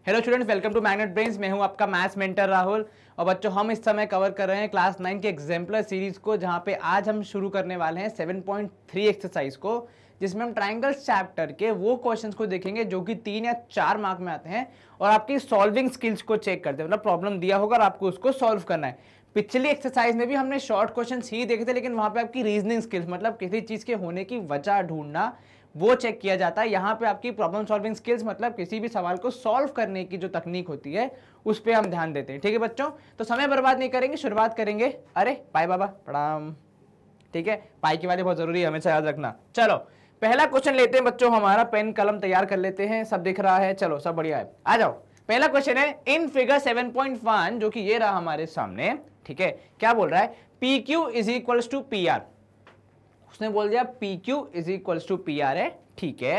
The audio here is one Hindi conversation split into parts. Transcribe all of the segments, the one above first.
Hello students, welcome to Magnet Brains. मैं हूं आपका मैथ्स मेंटर राहुल। और बच्चों, हम इस समय कवर कर रहे हैं क्लास 9 के एग्जाम्पलर सीरीज को, जहां पे आज हम शुरू करने वाले हैं 7.3 एक्सरसाइज को, जिसमें हम ट्राइंगल्स चैप्टर के वो क्वेश्चंस को देखेंगे जो कि 3 या 4 मार्क में आते हैं और आपकी सॉल्विंग स्किल्स को चेक करते हैं। मतलब प्रॉब्लम दिया होगा और आपको उसको सॉल्व करना है। पिछली एक्सरसाइज में भी हमने शॉर्ट क्वेश्चन ही देखे थे, लेकिन वहां पे आपकी रीजनिंग स्किल्स, मतलब किसी चीज के होने की वजह ढूंढना, वो चेक किया जाता है। यहाँ पे आपकी प्रॉब्लम सॉल्विंग स्किल्स, मतलब किसी भी सवाल को सॉल्व करने की जो तकनीक होती है उस पर हम ध्यान देते हैं। ठीक है बच्चों, तो समय बर्बाद नहीं करेंगे, शुरुआत करेंगे। अरे पाई बाबा प्रणाम। ठीक है, पाई की बातें बहुत जरूरी है, हमेशा याद रखना। चलो पहला क्वेश्चन लेते हैं बच्चों, हमारा पेन कलम तैयार कर लेते हैं। सब दिख रहा है, चलो सब बढ़िया है, आ जाओ। पहला क्वेश्चन है इन फिगर 7.1, जो कि ये रहा हमारे सामने। ठीक है, क्या बोल रहा है? P Q is equals to P R. उसने बोल दिया P Q is equals to P R है, ठीक है,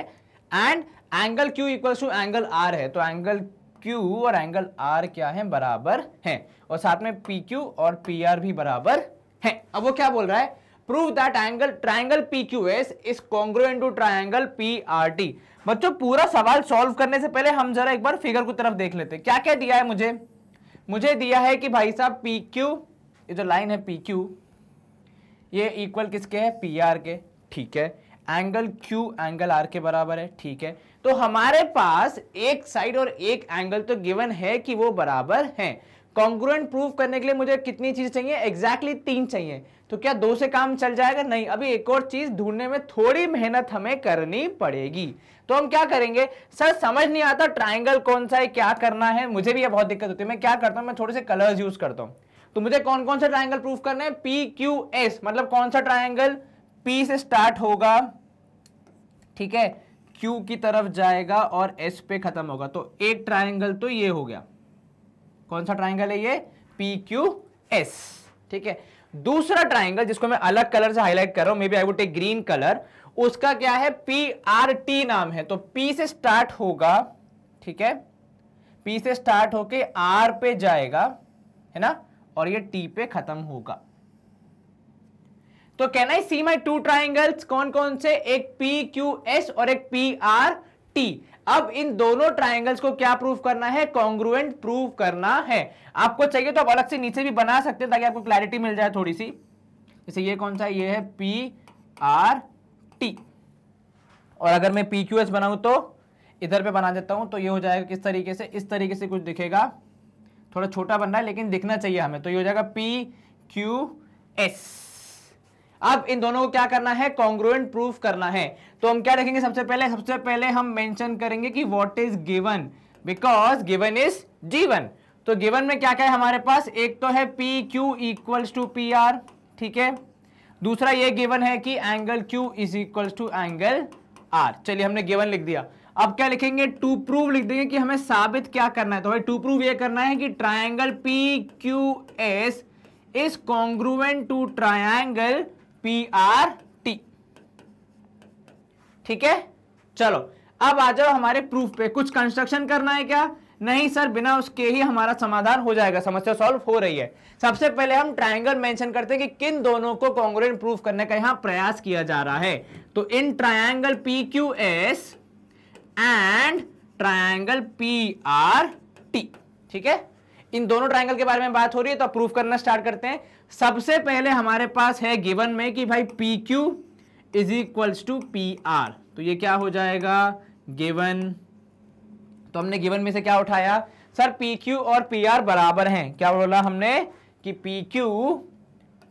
and angle Q equals to angle R है। तो एंगल क्यू और एंगल आर क्या है? बराबर है, और साथ में पी क्यू और पी आर भी बराबर है। अब वो क्या बोल रहा है? Prove that angle triangle P Q S is congruent to triangle P R T. बच्चों, पूरा सवाल सॉल्व करने से पहले हम जरा एक बार फिगर की तरफ देख लेते हैं। क्या क्या दिया है मुझे दिया है कि भाई साहब पी क्यू, ये जो लाइन है पी क्यू, ये इक्वल किसके है? पी आर के, ठीक है। एंगल क्यू एंगल आर के बराबर है, ठीक है। तो हमारे पास एक साइड और एक एंगल तो गिवन है कि वो बराबर हैं। कॉन्ग्रुएंट प्रूव करने के लिए मुझे कितनी चीज चाहिए? एग्जैक्टली 3 चाहिए। तो क्या 2 से काम चल जाएगा? नहीं, अभी एक और चीज ढूंढने में थोड़ी मेहनत हमें करनी पड़ेगी। तो हम क्या करेंगे? सर समझ नहीं आता ट्राइंगल कौन सा है, क्या करना है। मुझे भी ये बहुत दिक्कत होती है। मैं क्या करता हूं, मैं थोड़े से कलर्स यूज करता हूं। तो मुझे कौन कौन सा ट्राइंगल प्रूफ करना है? पी क्यू एस, मतलब कौन सा ट्राइंगल पी से स्टार्ट होगा, ठीक है, क्यू की तरफ जाएगा और एस पे खत्म होगा। तो एक ट्राइंगल तो ये हो गया। कौन सा ट्राइंगल है ये? पी क्यू एस, ठीक है। दूसरा ट्राइंगल जिसको मैं अलग कलर से हाईलाइट कर रहा हूं, maybe I would take green colour, उसका क्या है? पी आर टी नाम है। तो पी से स्टार्ट होगा, ठीक है, पी से स्टार्ट होके आर पे जाएगा, है ना, और ये टी पे खत्म होगा। तो can I C my 2 triangles? कौन कौन से? एक पी क्यू एस और एक पी आर टी। अब इन दोनों ट्राइंगल्स को क्या प्रूव करना है? कॉन्ग्रुएंट प्रूव करना है। आपको चाहिए तो आप अलग से नीचे भी बना सकते हैं ताकि आपको क्लैरिटी मिल जाए थोड़ी सी। जैसे ये कौन सा है? ये है पी आर टी। और अगर मैं पी क्यू एस बनाऊं तो इधर पे बना देता हूं, तो ये हो जाएगा किस तरीके से? इस तरीके से कुछ दिखेगा। थोड़ा छोटा बन रहा है लेकिन दिखना चाहिए हमें। तो ये हो जाएगा पी क्यू एस। अब इन दोनों को क्या करना है? कॉन्ग्रुएंट प्रूफ करना है। तो हम क्या रखेंगे? सबसे पहले हम मेंशन करेंगे कि what is given, because given is जीवन। तो गिवन में क्या क्या है हमारे पास? एक तो है P Q equals to P R, ठीक है। दूसरा ये गिवन है कि angle Q is equals to angle R. चलिए, हमने गिवन लिख दिया। अब क्या लिखेंगे? टू प्रूव लिख देंगे कि हमें साबित क्या करना है। तो भाई टू प्रूव ये करना है कि triangle P Q S is congruent to triangle P R T, ठीक है। चलो अब आ जाओ हमारे प्रूफ पे। कुछ कंस्ट्रक्शन करना है क्या? नहीं सर, बिना उसके ही हमारा समाधान हो जाएगा, समस्या सॉल्व हो रही है। सबसे पहले हम ट्राइंगल मेंशन करते हैं कि किन दोनों को कॉन्ग्रुएंट प्रूफ करने का यहां प्रयास किया जा रहा है। तो in triangle P Q S and triangle P R T, ठीक है। इन दोनों ट्राइंगल के बारे में बात हो रही है, तो प्रूफ करना स्टार्ट करते हैं। सबसे पहले हमारे पास है गिवन में कि भाई P Q is equals to P R. तो ये क्या हो जाएगा? गिवन। तो हमने गिवन में से क्या उठाया? सर पी क्यू और पी आर बराबर हैं। क्या बोला हमने? कि पी क्यू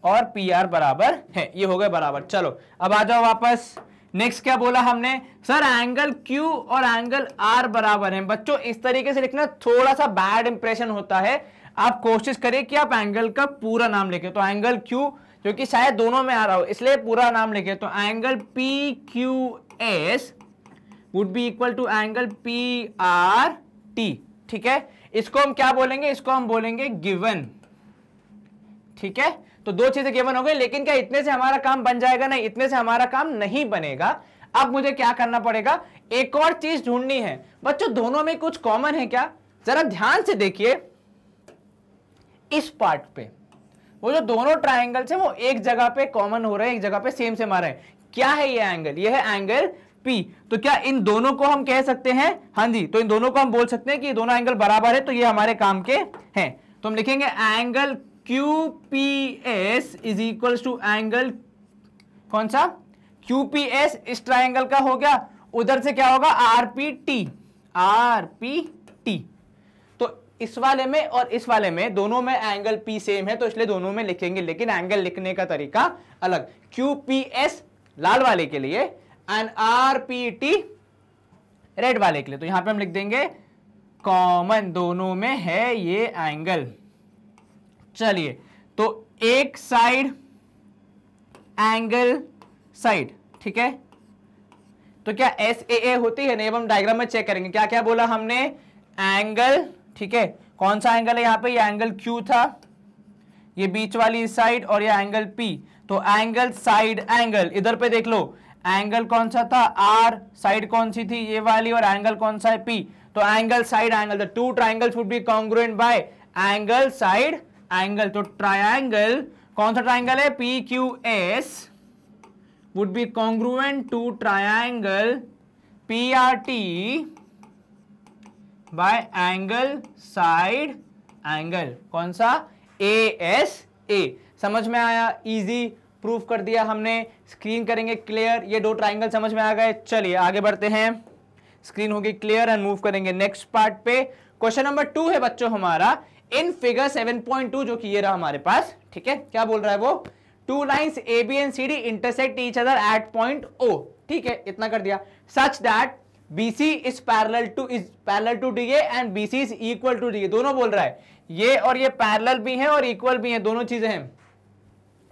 और पी आर बराबर है। ये हो गए बराबर। चलो अब आ जाओ वापस। नेक्स्ट क्या बोला हमने? सर एंगल Q और एंगल R बराबर हैं। बच्चों, इस तरीके से लिखना थोड़ा सा बैड इंप्रेशन होता है। आप कोशिश करिए कि आप एंगल का पूरा नाम लिखें। तो एंगल Q, जो कि शायद दोनों में आ रहा हो, इसलिए पूरा नाम लिखे। तो angle PQS would be equal to angle PRT, ठीक है। इसको हम क्या बोलेंगे? इसको हम बोलेंगे गिवन, ठीक है। तो 2 चीजें गिवन हो गई, लेकिन क्या इतने से हमारा काम बन जाएगा? नहीं, इतने से हमारा काम नहीं बनेगा। अब मुझे क्या करना पड़ेगा? एक और चीज ढूंढनी है। बच्चों, दोनों में कुछ कॉमन है क्या? जरा ध्यान से देखिए इस पार्ट पे। वो जो दोनों ट्राइंगल्स हैं वो एक जगह पे कॉमन हो रहे हैं, एक जगह पे सेम सेम आ रहे हैं। क्या है ये एंगल? ये है एंगल P, तो क्या इन दोनों को हम कह सकते हैं? हाँ जी, तो इन दोनों को हम बोल सकते हैं कि ये दोनों एंगल बराबर है, तो ये हमारे काम के हैं। तो हम लिखेंगे angle QPS is equal to angle कौन सा? QPS इस ट्राइंगल का हो गया, उधर से क्या होगा? RPT। तो इस वाले में और इस वाले में दोनों में एंगल P सेम है, तो इसलिए दोनों में लिखेंगे, लेकिन एंगल लिखने का तरीका अलग। QPS लाल वाले के लिए एंड RPT रेड वाले के लिए। तो यहां पे हम लिख देंगे कॉमन दोनों में है ये एंगल। चलिए, तो एक साइड एंगल साइड, ठीक है, तो क्या SAA होती है? नहीं, अब हम डायग्राम में चेक करेंगे। क्या क्या बोला हमने? एंगल, ठीक है, कौन सा एंगल है यहाँ पे? ये एंगल Q था, ये बीच वाली साइड, और ये एंगल P। तो एंगल साइड एंगल, इधर पे देख लो, एंगल कौन सा था? R, साइड कौन सी थी? ये वाली, और एंगल कौन सा है? P। तो angle side angle, the two triangles would be congruent bye angle side angle. तो ट्राइंगल, कौन सा ट्राइंगल है? PQS would be congruent to triangle PRT by angle side angle। कौन सा? ASA। समझ में आया? इजी प्रूफ कर दिया हमने। स्क्रीन करेंगे क्लियर। ये दो ट्राइंगल समझ में आ गए। चलिए आगे बढ़ते हैं। स्क्रीन होगी क्लियर एंड मूव करेंगे नेक्स्ट पार्ट पे। क्वेश्चन नंबर 2 है बच्चों हमारा इन फिगर 7.2, जो कि ये रहा हमारे पास, ठीक है। क्या बोल रहा है वो? Two lines AB and CD intersect each other at point O, ठीक है, इतना कर दिया। Such that BC is parallel to DA and BC is equal to DA। दोनों बोल रहा है, ये और ये पैरेलल भी है और इक्वल भी है, दोनों चीजें हैं।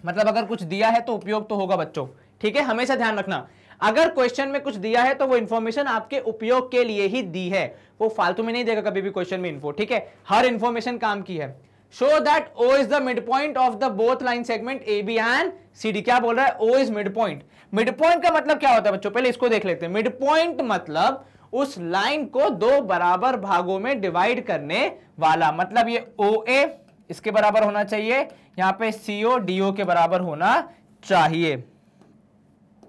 मतलब अगर कुछ दिया है तो उपयोग तो होगा बच्चों, ठीक है, हमेशा ध्यान रखना। अगर क्वेश्चन में कुछ दिया है तो वो इंफॉर्मेशन आपके उपयोग के लिए ही दी है, वो फालतू में नहीं देगा कभी भी क्वेश्चन में इन्फो, ठीक है। हर इंफॉर्मेशन काम की है। Show that O is the midpoint of the both line segment AB and CD। क्या बोल रहा है? O is midpoint। midpoint का मतलब क्या होता है बच्चों? पहले इसको देख लेते हैं। midpoint मतलब उस लाइन को दो बराबर भागों में डिवाइड करने वाला। मतलब ये OA इसके बराबर होना चाहिए, यहां पे CO DO के बराबर होना चाहिए।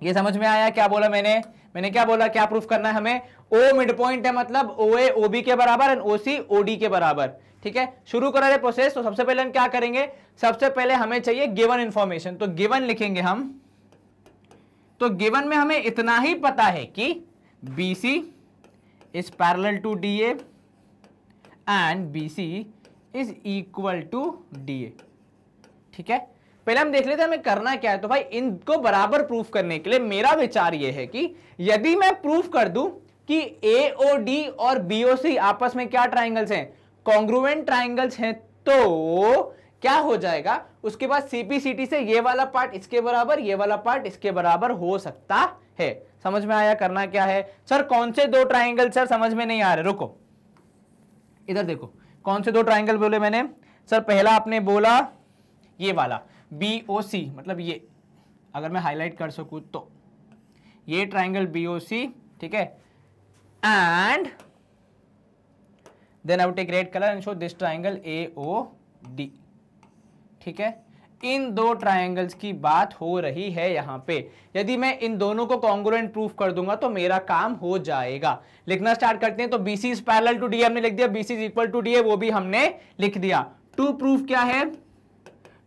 ये समझ में आया? क्या बोला मैंने क्या बोला? क्या प्रूफ करना है हमें? O midpoint है, मतलब OA OB के बराबर एंड OC OD के बराबर, ठीक है। शुरू करा रहे प्रोसेस। तो सबसे पहले हम क्या करेंगे? सबसे पहले हमें चाहिए गिवन इंफॉर्मेशन, तो गिवन लिखेंगे हम। तो गिवन में हमें इतना ही पता है कि BC is parallel to DA and BC is equal to DA, ठीक है। पहले हम देख लेते हैं हमें करना क्या है। तो भाई इनको बराबर प्रूफ करने के लिए मेरा विचार यह है कि यदि मैं प्रूफ कर दूं कि AOD और BOC आपस में क्या ट्राइंगल्स हैं? कॉन्ग्रुएंट ट्राइंगल्स हैं, तो क्या हो जाएगा? उसके बाद CPCT से ये वाला पार्ट इसके बराबर, ये वाला पार्ट इसके बराबर हो सकता है। समझ में आया? करना क्या है? सर कौन से दो ट्राइंगल? सर समझ में नहीं आ रहे, रुको, इधर देखो, कौन से दो ट्राइंगल बोले मैंने? सर पहला आपने बोला ये वाला BOC, मतलब ये, अगर मैं हाईलाइट कर सकूं तो ये ट्राइंगल BOC, ठीक है, and then I would take red colour and show this triangle AOD, ठीक है। इन दो ट्राइंगल्स की बात हो रही है यहां पे। यदि मैं इन दोनों को कॉन्ग्रुएंट प्रूफ कर दूंगा तो मेरा काम हो जाएगा। लिखना स्टार्ट करते हैं। तो BC is parallel to DA हमने लिख दिया, BC is equal to DA वो भी हमने लिख दिया। टू प्रूफ क्या है?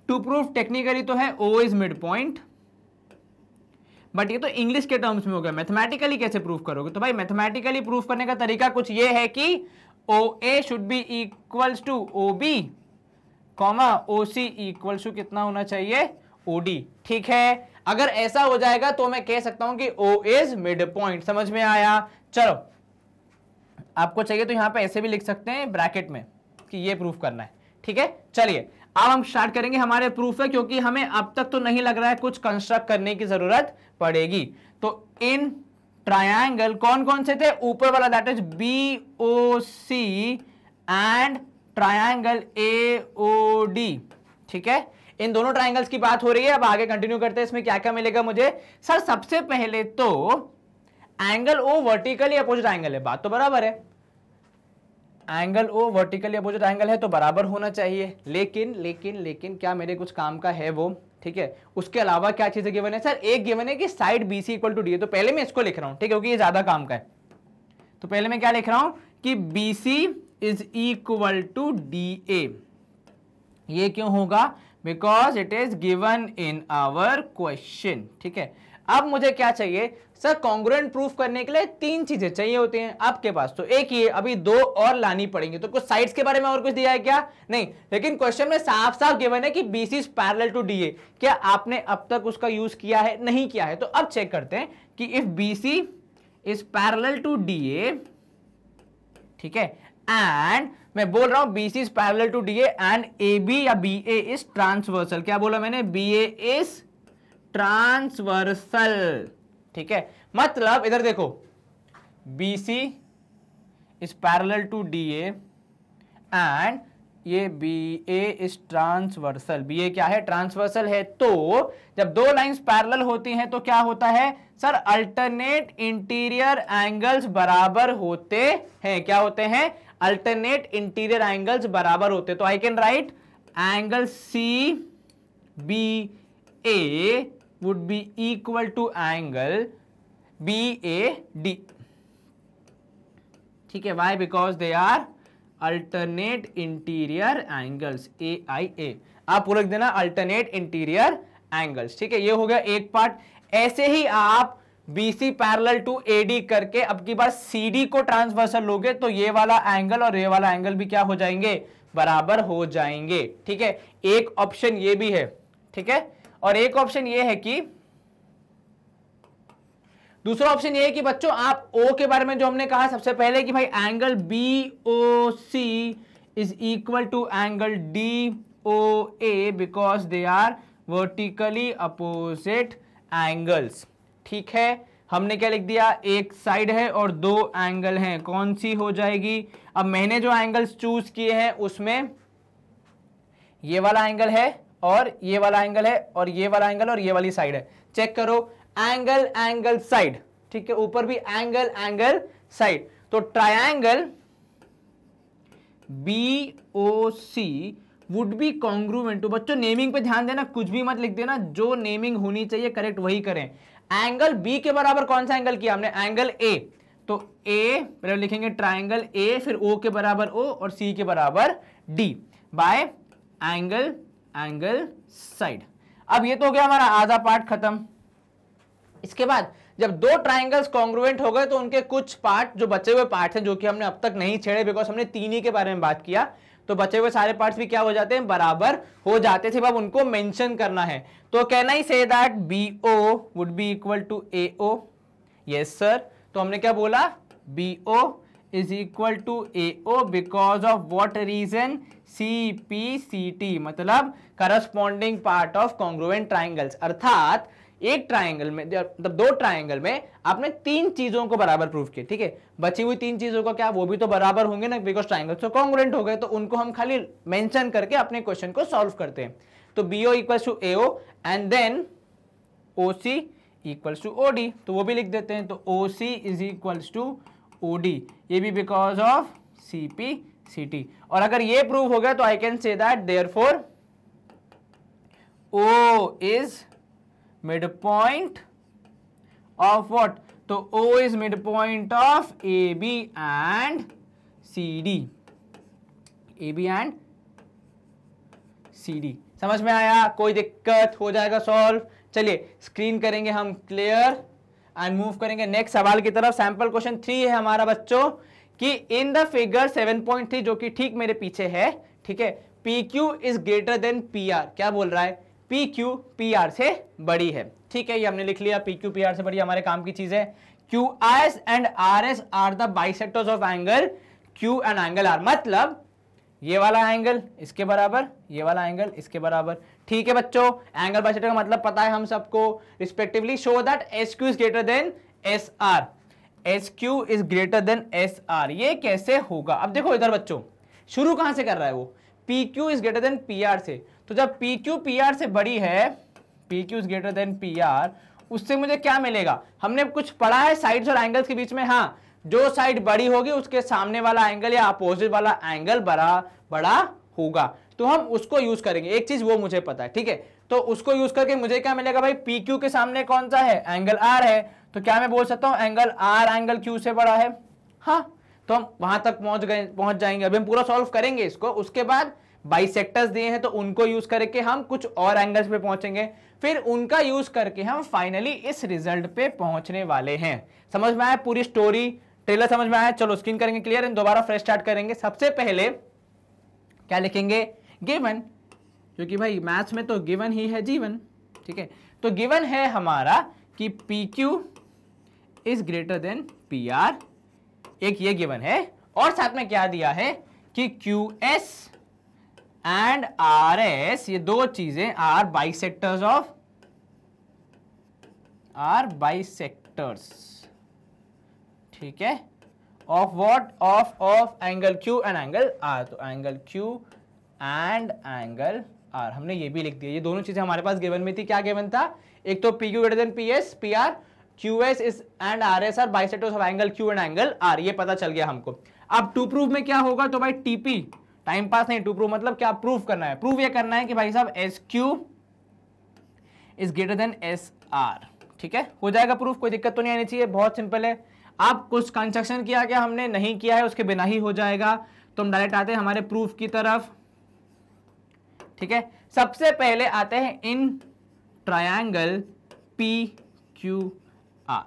टू प्रूफ टेक्निकली तो है O is mid point, but ये तो इंग्लिश के टर्म्स में हो गया। मैथमेटिकली कैसे प्रूफ करोगे? तो भाई मैथमेटिकली प्रूफ करने का तरीका कुछ ये है कि OA should be equals to OB, comma OC equals to कितना होना चाहिए? OD, ठीक है। अगर ऐसा हो जाएगा तो मैं कह सकता हूं कि O इज मिड पॉइंट। समझ में आया? चलो, आपको चाहिए तो यहां पे ऐसे भी लिख सकते हैं ब्रैकेट में कि ये प्रूफ करना है, ठीक है। चलिए अब हम स्टार्ट करेंगे हमारे प्रूफ है, क्योंकि हमें अब तक तो नहीं लग रहा है कुछ कंस्ट्रक्ट करने की जरूरत पड़ेगी। तो इन ट्रायंगल कौन कौन से थे? ऊपर वाला that is BOC and triangle AOD, ठीक है। इन दोनों ट्रायंगल्स की बात हो रही है। अब आगे कंटिन्यू करते हैं। इसमें क्या क्या मिलेगा मुझे? सर सबसे पहले तो angle O vertically opposite angle है, बात तो बराबर है। Angle O vertically opposite angle है तो बराबर होना चाहिए। लेकिन लेकिन लेकिन क्या मेरे कुछ काम का है वो? ठीक है। उसके अलावा क्या चीजें गिवन है सर, एक गिवन है कि side B C equal to D A, तो पहले मैं इसको लिख रहा हूं, ठीक है, क्योंकि ये ज्यादा काम का है। तो पहले मैं क्या लिख रहा हूं कि B C is equal to D A. ये क्यों होगा, because it is given in our question, ठीक है। अब मुझे क्या चाहिए सर, कॉन्ग्रुएंट प्रूफ करने के लिए तीन चीजें चाहिए होती हैं आपके पास, तो एक ये, अभी दो और लानी पड़ेंगी। तो कुछ साइड्स के बारे में और कुछ दिया है क्या, नहीं, लेकिन क्वेश्चन में साफ साफ गिवन है कि BC is parallel to DA। क्या आपने अब तक उसका यूज किया है, नहीं किया है, तो अब चेक करते हैं कि if BC is parallel to DA, ठीक है, एंड मैं बोल रहा हूं BC is parallel to DA and AB या BA इज ट्रांसवर्सल। क्या बोला मैंने, BA इज ट्रांसवर्सल, ठीक है। मतलब इधर देखो, BC is parallel to DA and ये BA इज ट्रांसवर्सल। BA क्या है, ट्रांसवर्सल है। तो जब दो लाइंस पैरेलल होती हैं तो क्या होता है सर, अल्टरनेट इंटीरियर एंगल्स बराबर होते हैं। क्या होते हैं, अल्टरनेट इंटीरियर एंगल्स बराबर होते। तो I can write angle CBA would be equal to angle BAD, ठीक है। Why? Because they are alternate interior angles AIA। आप पूरा लिख देना alternate interior angles, ठीक है। ये हो गया एक पार्ट। ऐसे ही आप BC पैरेलल टू AD करके अब की बार CD को ट्रांसवर्सल लोगे तो ये वाला एंगल और ये वाला एंगल भी क्या हो जाएंगे, बराबर हो जाएंगे, ठीक है। एक ऑप्शन ये भी है, ठीक है। और एक ऑप्शन ये है कि, दूसरा ऑप्शन ये है कि बच्चों आप O के बारे में जो हमने कहा सबसे पहले कि भाई angle BOC is equal to angle DOA because they are vertically opposite angles, ठीक है। हमने क्या लिख दिया, एक साइड है और दो एंगल हैं, कौन सी हो जाएगी। अब मैंने जो एंगल्स चूज किए हैं उसमें ये वाला एंगल है और ये वाला एंगल है और ये वाला एंगल और ये वाली साइड है। चेक करो, एंगल एंगल साइड, ठीक है, ऊपर भी एंगल एंगल साइड। तो triangle BOC would be congruent to, बच्चों नेमिंग पे ध्यान देना, कुछ भी मत लिख देना, जो नेमिंग होनी चाहिए करेक्ट वही करें। एंगल B के बराबर कौन सा एंगल किया हमने, एंगल A। तो A पहले लिखेंगे ट्रायंगल A, फिर O के बराबर O और C के बराबर D bye angle angle side. अब ये तो हो गया हमारा आधा पार्ट खत्म। इसके बाद जब दो ट्राइंगल्स कॉन्ग्रुएंट हो गए तो उनके कुछ पार्ट, जो बचे हुए पार्ट हैं, जो कि हमने अब तक नहीं छेड़े बिकॉज हमने तीन ही के बारे में बात किया, तो बचे हुए सारे पार्ट्स भी क्या हो जाते हैं, बराबर हो जाते थे। अब उनको मेंशन करना है। तो can I say that BO would be equal to AO, yes sir. तो हमने क्या बोला, BO is equal to AO because of what reason, CPCT, मतलब corresponding part of congruent triangles. अर्थात एक ट्राइंगल में, मतलब दो ट्राइंगल में आपने तीन चीजों को बराबर प्रूव किया, ठीक है। बची हुई तीन चीजों को क्या, वो भी तो बराबर होंगे ना, बिकॉज ट्राइंगल्स तो कॉन्ग्रुएंट हो गए, तो उनको हम खाली मेंशन करके अपने क्वेश्चन को सॉल्व करते हैं। तो BO equals to AO and then OC equals to OD, तो वो भी लिख देते हैं। तो OC is equals to OD, ये भी बिकॉज ऑफ CPCT। और अगर ये प्रूव हो गया तो I can say that therefore O is midpoint of what, तो O is midpoint of AB and CD, AB and CD। समझ में आया, कोई दिक्कत, हो जाएगा सॉल्व। चलिए स्क्रीन करेंगे हम क्लियर एंड मूव करेंगे नेक्स्ट सवाल की तरफ। सैंपल क्वेश्चन 3 है हमारा बच्चों कि इन द फिगर 7.3 जो कि ठीक मेरे पीछे है, ठीक है, PQ is greater then PR। क्या बोल रहा है, PQ PR से बड़ी है, ठीक है, ये हमने लिख लिया, PQ PR से बड़ी, हमारे काम की चीज है। QS and RS are the bisectors of angle Q and angle R, मतलब ये वाला एंगल इसके बराबर, ये वाला एंगल इसके बराबर, ठीक है बच्चों। एंगल बाइसेक्टर का मतलब पता है हम सबको, respectively show that SQ is greater then SR, SQ is greater then SR। ये कैसे होगा, अब देखो इधर बच्चों, शुरू कहां से कर रहा है वो, PQ is greater then PR से। तो जब PQ PR से बड़ी है, PQ is greater then PR, उससे मुझे क्या मिलेगा, हमने कुछ पढ़ा है साइड्स और एंगल्स के बीच में, हाँ, जो साइड बड़ी होगी उसके सामने वाला एंगल या अपोजिट वाला एंगल बड़ा होगा, तो हम उसको यूज करेंगे। एक चीज वो मुझे पता है, ठीक है। तो उसको यूज करके मुझे क्या मिलेगा भाई, पी क्यू के सामने कौन सा है, एंगल आर है, तो क्या मैं बोल सकता हूं एंगल आर एंगल क्यू से बड़ा है। हाँ, तो हम वहां तक पहुंच जाएंगे। अभी हम पूरा सॉल्व करेंगे इसको, उसके बाद बाइसेक्टर्स दिए हैं तो उनको यूज करके हम कुछ और एंगल्स पे पहुंचेंगे, फिर उनका यूज करके हम फाइनली इस रिजल्ट पे पहुंचने वाले हैं। समझ में आया पूरी स्टोरी, ट्रेलर समझ में आया? चलो स्क्रीन करेंगे क्लियर, दोबारा फ्रेश स्टार्ट करेंगे। सबसे पहले क्या लिखेंगे, गिवन, क्योंकि भाई मैथ्स में तो गिवन ही है जीवन, ठीक है। तो गिवन है हमारा कि P Q is greater than P R, एक ये गिवन है, और साथ में क्या दिया है कि Q S and R S, ये दो चीजें आर बाइसेक्टर्स ठीक है, of what, of angle Q and angle R. तो angle Q and angle R हमने ये भी लिख दिया। ये दोनों चीजें हमारे पास गिवन में थी। क्या गिवन था, एक तो P Q greater than P S P R, Q S is and R S are bisectors of angle Q and angle R, ये पता चल गया हमको। अब टू प्रूव में क्या होगा, तो भाई टीपी, टाइम पास नहीं, टू प्रूव मतलब क्या प्रूव करना है। प्रूव ये करना है कि भाई साहब S Q is greater then S R, ठीक है, हो जाएगा प्रूफ, कोई दिक्कत तो नहीं आनी चाहिए, बहुत सिंपल है। अब कुछ कंस्ट्रक्शन किया गया हमने, नहीं किया है, उसके बिना ही हो जाएगा। तो हम डायरेक्ट आते हैं हमारे प्रूफ की तरफ, ठीक है। सबसे पहले आते हैं इन ट्रायंगल पी क्यू आर,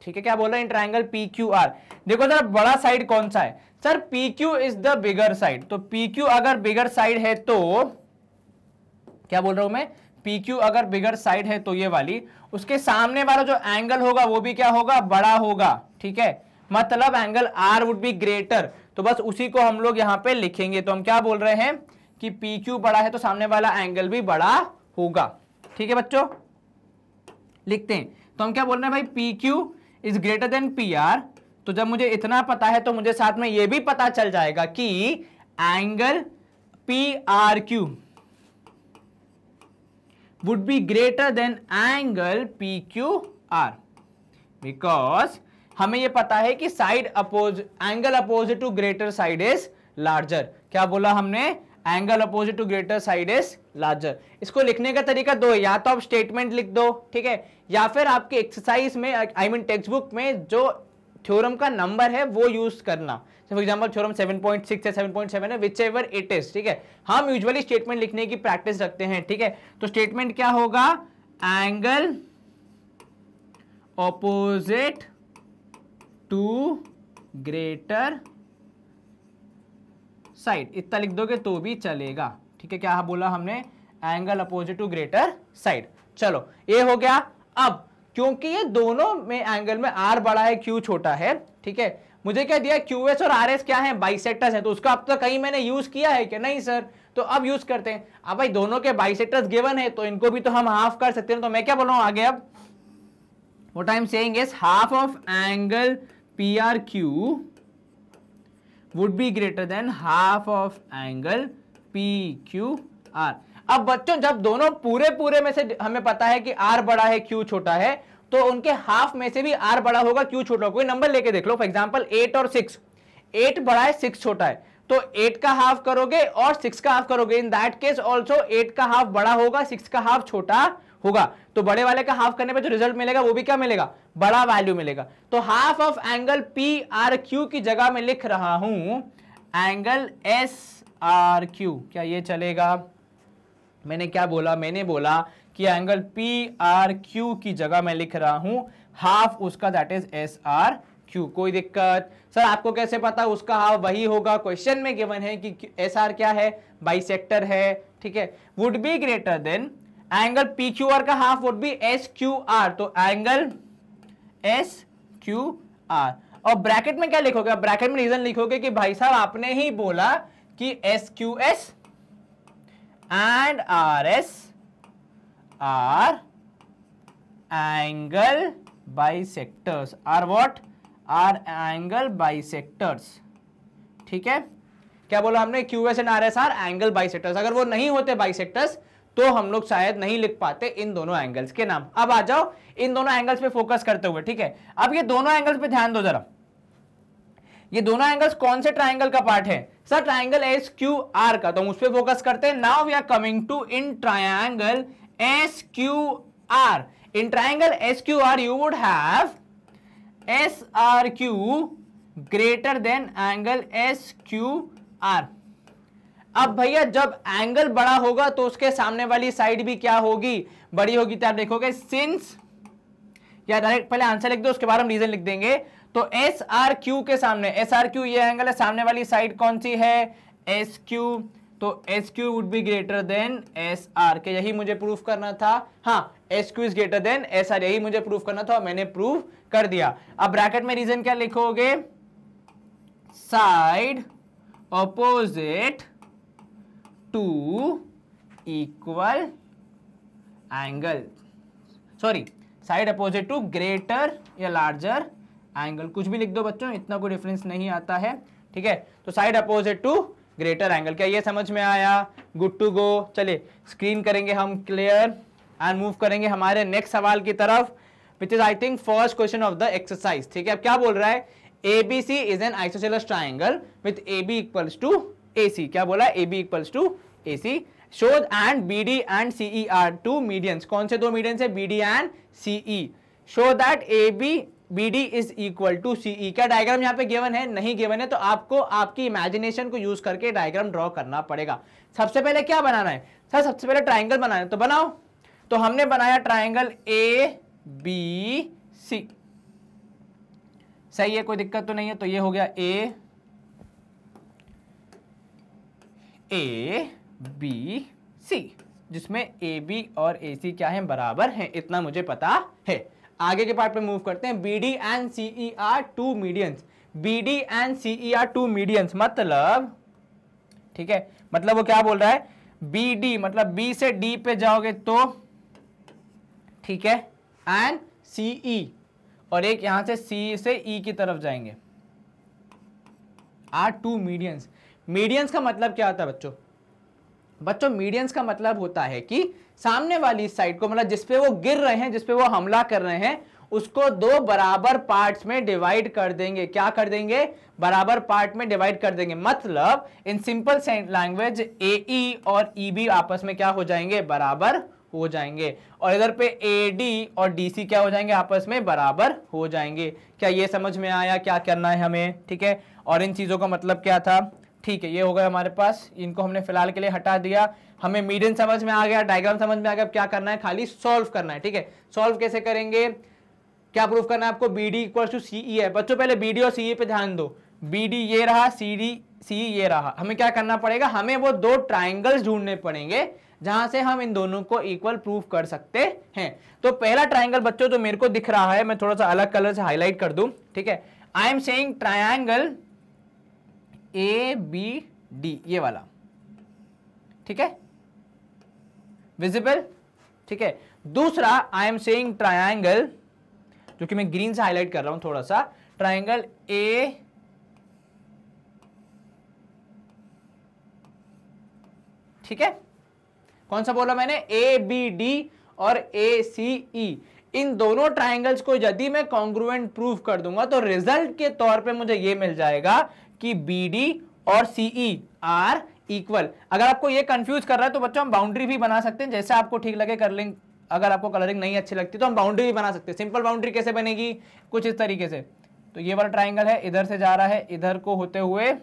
ठीक है। क्या बोल रहे हैं, इन ट्रायंगल पी क्यू आर। देखो जरा बड़ा साइड कौन सा है sir, P Q is the bigger side. तो पी क्यू अगर बिगर साइड है तो क्या बोल रहा हूं मैं, पी क्यू अगर बिगर साइड है तो ये वाली, उसके सामने वाला जो एंगल होगा वो भी क्या होगा, बड़ा होगा, ठीक है। मतलब angle R would be greater, तो बस उसी को हम लोग यहां पे लिखेंगे। तो हम क्या बोल रहे हैं कि पी क्यू बड़ा है तो सामने वाला एंगल भी बड़ा होगा, ठीक है बच्चों, लिखते हैं। तो हम क्या बोल रहे हैं भाई, P Q is greater than P R. तो जब मुझे इतना पता है तो मुझे साथ में यह भी पता चल जाएगा कि angle P R Q would be greater than angle P Q R, because हमें यह पता है कि side angle opposite to greater side is larger. क्या बोला हमने, angle opposite to greater side is larger. इसको लिखने का तरीका दो है, या तो आप स्टेटमेंट लिख दो, ठीक है, या फिर आपके एक्सरसाइज में आई मीन टेक्स्ट बुक में जो थ्योरम का नंबर है वो यूज करना। फॉर एग्जांपल थ्योरम 7.6 है, 7.7 है, विच एवर इट इज, ठीक है। हम यूजुअली स्टेटमेंट लिखने की प्रैक्टिस रखते हैं, ठीक है। तो स्टेटमेंट क्या होगा, angle opposite to greater side, इतना लिख दोगे तो भी चलेगा, ठीक है। क्या बोला हमने, angle opposite to greater side. चलो ये हो गया। अब क्योंकि ये दोनों में एंगल में आर बड़ा है क्यू छोटा है, ठीक है, मुझे क्या दिया, क्यू एस और आर एस क्या है, बाइसेक्टर्स है। तो उसका अब तक कहीं मैंने यूज किया है कि नहीं सर, तो अब यूज करते हैं। अब भाई दोनों के बाइसेक्टर्स गिवन है तो इनको भी तो हम हाफ कर सकते हैं। तो मैं क्या बोल रहा हूं आगे, अब what I am saying is half of angle P R Q would be greater than half of angle P Q R. अब बच्चों जब दोनों पूरे में से हमें पता है कि आर बड़ा है क्यू छोटा है, तो उनके हाफ में से भी आर बड़ा होगा क्यू छोटा। कोई नंबर लेके देख लो, फॉर एग्जांपल 8 और 6, 8 बड़ा है 6 छोटा है, तो 8 का हाफ करोगे और 6 का हाफ करोगे, इन दैट केस ऑल्सो 8 का हाफ बड़ा होगा, 6 का हाफ छोटा होगा। तो बड़े वाले का हाफ करने पे जो रिजल्ट मिलेगा वो भी क्या मिलेगा, बड़ा वैल्यू मिलेगा। तो half of angle P R Q की जगह में लिख रहा हूं एंगल एस आर क्यू। क्या ये चलेगा? मैंने क्या बोला, मैंने बोला कि एंगल पी आर क्यू की जगह मैं लिख रहा हूं हाफ उसका, that is S R Q. कोई दिक्कत? सर आपको कैसे पता उसका हाफ वही होगा? क्वेश्चन में गिवन है कि एस आर क्या है, बाइसेक्टर है, ठीक है। Would be greater than angle P Q R का half would be S Q R, तो एंगल एस क्यू आर। और ब्रैकेट में क्या लिखोगे? ब्रैकेट में रीजन लिखोगे कि भाई साहब आपने ही बोला कि S Q S and RS are angle bisectors, are what? Are angle bisectors, ठीक है। क्या बोला हमने? QS and RS are angle bisectors। अगर वो नहीं होते बाइसेक्टर्स तो हम लोग शायद नहीं लिख पाते इन दोनों एंगल्स के नाम। अब आ जाओ इन दोनों एंगल्स पे फोकस करते हुए, ठीक है। अब ये दोनों एंगल्स पे ध्यान दो जरा, ये दोनों एंगल्स कौन से ट्राइंगल का पार्ट है? Sir triangle S Q R का, तो हम उस पर फोकस करते हैं। Now we are coming to in triangle S Q R. In triangle S Q R you would have S R Q greater than angle S Q R. अब भैया जब एंगल बड़ा होगा तो उसके सामने वाली साइड भी क्या होगी, बड़ी होगी। तो आप देखोगे सिंस, या डायरेक्ट पहले आंसर लिख दो उसके बाद हम रीजन लिख देंगे। तो एस आर क्यू के सामने, एस आर क्यू ये एंगल है, सामने वाली साइड कौन सी है, एस क्यू। तो S Q would be greater then S R के, यही मुझे प्रूफ करना था। हाँ, S Q is greater then S R, यही मुझे प्रूफ करना था और मैंने प्रूफ कर दिया। अब ब्रैकेट में रीजन क्या लिखोगे, side opposite to equal angle, sorry side opposite to greater या लार्जर एंगल, कुछ भी लिख दो बच्चों, इतना कोई डिफरेंस नहीं आता है। ठीक है, तो side opposite to greater angle, क्या ये समझ में आया, गुड टू गो। चलिए स्क्रीन करेंगे हम क्लियर एंड मूव करेंगे हमारे नेक्स्ट सवाल की तरफ, which is I think first question of the exercise. ठीक है, अब क्या बोल रहा है, ABC is an isosceles triangle with AB equals to AC। क्या बोला, AB equals to AC। Shows and BD and CE are two medians, कौन से दो मीडियंस है, BD and CE। Show that AB BD is equal to CE। क्या डायग्राम यहाँ पे गिवन है, नहीं गिवन है, तो आपको आपकी इमेजिनेशन को यूज करके डायग्राम ड्रॉ करना पड़ेगा। सबसे पहले क्या बनाना है सर, सबसे पहले ट्राइंगल बनाना है, तो बनाओ। तो हमने बनाया ट्राइंगल ABC, सही है, कोई दिक्कत तो नहीं है। तो ये हो गया ABC, जिसमें AB और AC क्या है, बराबर हैं, इतना मुझे पता है। आगे के पार्ट पे मूव करते हैं। BD and CE are two medians, BD and CE are two medians मतलब, ठीक है, मतलब वो क्या बोल रहा है, BD मतलब B से D पे जाओगे तो, ठीक है, एंड CE, और एक यहां से C से E की तरफ जाएंगे, आर टू मीडियंस। मीडियंस का मतलब क्या होता है बच्चों, मीडियंस का मतलब होता है कि सामने वाली साइड को, मतलब जिसपे वो गिर रहे हैं, जिसपे वो हमला कर रहे हैं, उसको दो बराबर पार्ट्स में डिवाइड कर देंगे। क्या कर देंगे, बराबर पार्ट में डिवाइड कर देंगे। मतलब इन सिंपल लैंग्वेज AE और EB आपस में क्या हो जाएंगे, बराबर हो जाएंगे, और इधर पे AD और DC क्या हो जाएंगे, आपस में बराबर हो जाएंगे। क्या ये समझ में आया क्या करना है हमें, ठीक है। और इन चीजों का मतलब क्या था, ठीक है, ये हो गया हमारे पास, इनको हमने फिलहाल के लिए हटा दिया। हमें मीडियन समझ में आ गया, डायग्राम समझ में आ गया, अब क्या करना है, खाली सॉल्व करना है। ठीक है, सॉल्व कैसे करेंगे, क्या प्रूफ करना है आपको, BD इक्वल टू CE है। बच्चों पहले BD और CE पे ध्यान दो, BD ये रहा, CE ये रहा। हमें क्या करना पड़ेगा, हमें वो दो ट्राइंगल्स ढूंढने पड़ेंगे जहां से हम इन दोनों को इक्वल प्रूफ कर सकते हैं। तो पहला ट्राइंगल बच्चों जो मेरे को दिख रहा है, मैं थोड़ा सा अलग कलर से हाईलाइट कर दूं, ठीक है। I am saying triangle ABD, ये वाला, ठीक है, विजिबल, ठीक है। दूसरा आई एम सेइंग ट्राइंगल, जो कि मैं ग्रीन से हाईलाइट कर रहा हूं थोड़ा सा, ट्राइंगल A, ठीक है, कौन सा बोला मैंने, ABD और ACE। इन दोनों ट्राइंगल्स को यदि मैं कॉन्ग्रुएंट प्रूफ कर दूंगा तो रिजल्ट के तौर पे मुझे ये मिल जाएगा कि BD और CE आर इक्वल। अगर आपको ये कंफ्यूज कर रहा है तो बच्चों हम बाउंड्री भी बना सकते हैं, जैसे आपको ठीक लगे कर लेंगे। अगर आपको कलरिंग नहीं अच्छी लगती तो हम बाउंड्री भी बना सकते हैं। सिंपल बाउंड्री कैसे बनेगी, कुछ इस तरीके से। तो ये वाला ट्राइंगल है, इधर से जा रहा है, इधर को होते हुए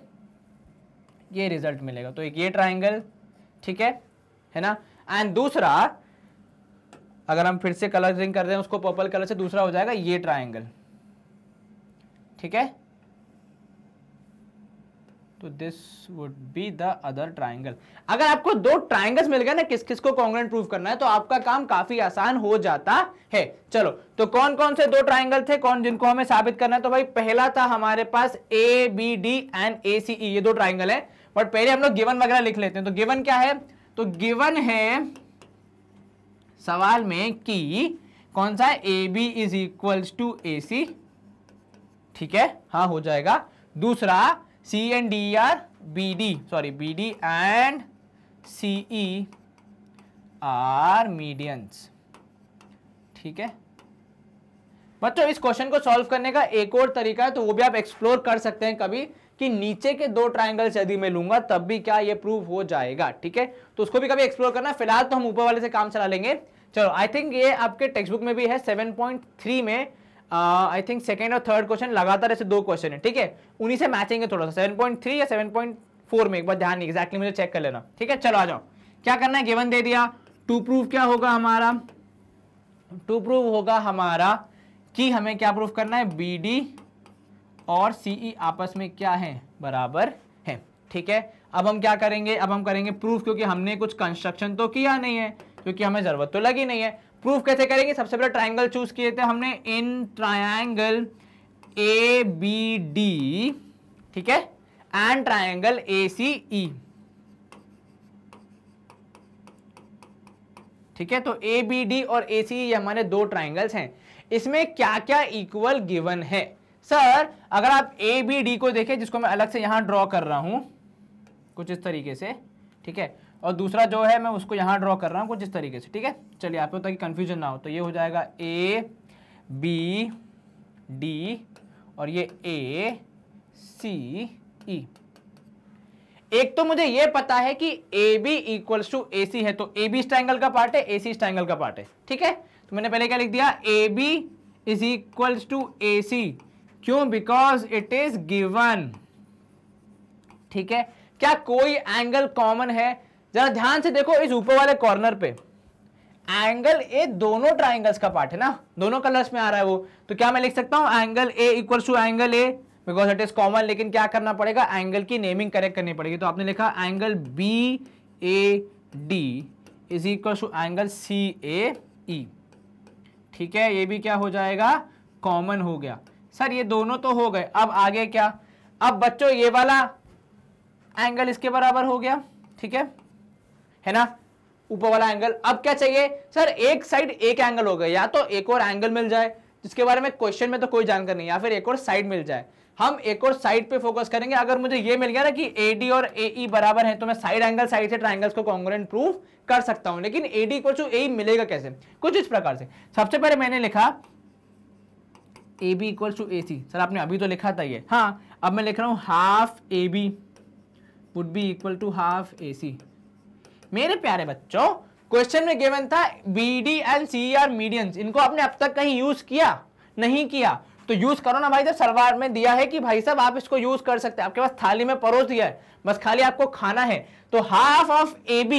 ये रिजल्ट मिलेगा। तो एक ये ट्राइंगल, ठीक है ना। एंड दूसरा, अगर हम फिर से कलरिंग कर रहे हैं उसको पर्पल कलर से, दूसरा हो जाएगा ये ट्राइंगल, ठीक है। तो this would be the other triangle. अगर आपको दो ट्राइंगल्स मिल गए ना, किस किस को कॉन्ग्रुएंट प्रूफ करना है, तो आपका काम काफी आसान हो जाता है। चलो, तो कौन कौन से दो ट्राइंगल थे, कौन जिनको हमें साबित करना है, तो भाई पहला था हमारे पास ABD एंड ACE, ये दो ट्राइंगल है। बट पहले हम लोग गिवन वगैरह लिख लेते हैं। तो गिवन क्या है, तो गिवन है सवाल में कि कौन सा है, AB is equals to AC, ठीक है, हाँ हो जाएगा। दूसरा C and D are BD and CE are medians, ठीक है। बच्चों इस क्वेश्चन को सॉल्व करने का एक और तरीका है, तो वो भी आप एक्सप्लोर कर सकते हैं कभी, कि नीचे के दो ट्राइंगल्स यदि मैं लूंगा तब भी क्या ये प्रूव हो जाएगा, ठीक है। तो उसको भी कभी एक्सप्लोर करना, फिलहाल तो हम ऊपर वाले से काम चला लेंगे। चलो आई थिंक ये आपके टेक्स्ट बुक में भी है 7.3 में, आई थिंक सेकेंड और थर्ड क्वेश्चन लगातार ऐसे दो क्वेश्चन है, ठीक है, उन्हीं से मैचिंग है थोड़ा सा 7.3 या 7.4 में, एक बार ध्यान नहीं एग्जैक्टली मुझे चेक कर लेना, ठीक है। चलो आ जाओ, क्या करना है, गिवन दे दिया, टू प्रूव क्या होगा हमारा, टू प्रूव होगा हमारा कि हमें क्या प्रूव करना है, बी डी और सीई आपस में क्या है, बराबर है, ठीक है। अब हम क्या करेंगे, अब हम करेंगे प्रूफ, क्योंकि हमने कुछ कंस्ट्रक्शन तो किया नहीं है, क्योंकि हमें जरूरत तो लगी नहीं है। प्रूफ कैसे करेंगे, सबसे पहले ट्राइंगल चूज किए थे हमने, in triangle A B D, ठीक है, एंड ट्राइंगल ए सी ई, ठीक है। तो ए बी डी और ए सी ये हमारे दो ट्राइंगल्स हैं, इसमें क्या क्या इक्वल गिवन है। सर अगर आप ए बी डी को देखें, जिसको मैं अलग से यहां ड्रॉ कर रहा हूं कुछ इस तरीके से, ठीक है, और दूसरा जो है मैं उसको यहां ड्रॉ कर रहा हूं कुछ इस तरीके से, ठीक है। चलिए आपको ताकि कंफ्यूजन ना हो, तो ये हो जाएगा ए बी डी और ये ए सी ई। एक तो मुझे ये पता है कि A B equals to A C है, तो ए बी इस ट्राइंगल का पार्ट है, ए सी इस ट्राइंगल का पार्ट है, ठीक है। तो मैंने पहले क्या लिख दिया, A B is equals to A C, क्यों, बिकॉज इट इज गिवन, ठीक है। क्या कोई एंगल कॉमन है, जरा ध्यान से देखो इस ऊपर वाले कॉर्नर पे, एंगल ए दोनों ट्राइंगल्स का पार्ट है ना, दोनों कलर्स में आ रहा है वो, तो क्या मैं लिख सकता हूं angle A equals to angle A, because it is common. लेकिन क्या करना पड़ेगा, एंगल की नेमिंग करेक्ट करनी पड़ेगी, तो आपने लिखा angle B A D is equal to angle C A E, ठीक है, ये भी क्या हो जाएगा, कॉमन हो गया। सर ये दोनों तो हो गए, अब आगे क्या, अब बच्चों ये वाला एंगल इसके बराबर हो गया, ठीक है ना, ऊपर वाला एंगल। अब क्या चाहिए सर, एक साइड एक एंगल हो गया, या तो एक और एंगल मिल जाए जिसके बारे में क्वेश्चन में तो कोई जानकारी नहीं, या फिर एक और साइड मिल जाए। हम एक और साइड पे फोकस करेंगे। अगर मुझे ये मिल गया ना कि AD और AE बराबर है, तो मैं साइड एंगल साइड से ट्राइंगल्स को कॉन्ग्रुएंट प्रूव कर सकता हूं। लेकिन AD इक्वल टू AE मिलेगा कैसे, कुछ इस प्रकार से। सबसे पहले मैंने लिखा AB equal to AC, sir आपने अभी तो लिखा था ये, हाँ अब मैं लिख रहा हूं half AB would be equal to half AC। मेरे प्यारे बच्चों, क्वेश्चन में गिवन था BD and CE are medians, इनको आपने अब तक कहीं यूज किया नहीं किया, तो यूज करो ना भाई। जब सरवार में दिया है कि भाई साहब आप इसको यूज कर सकते हैं, आपके पास थाली में परोस दिया है, बस खाली आपको खाना है। तो हाफ ऑफ AB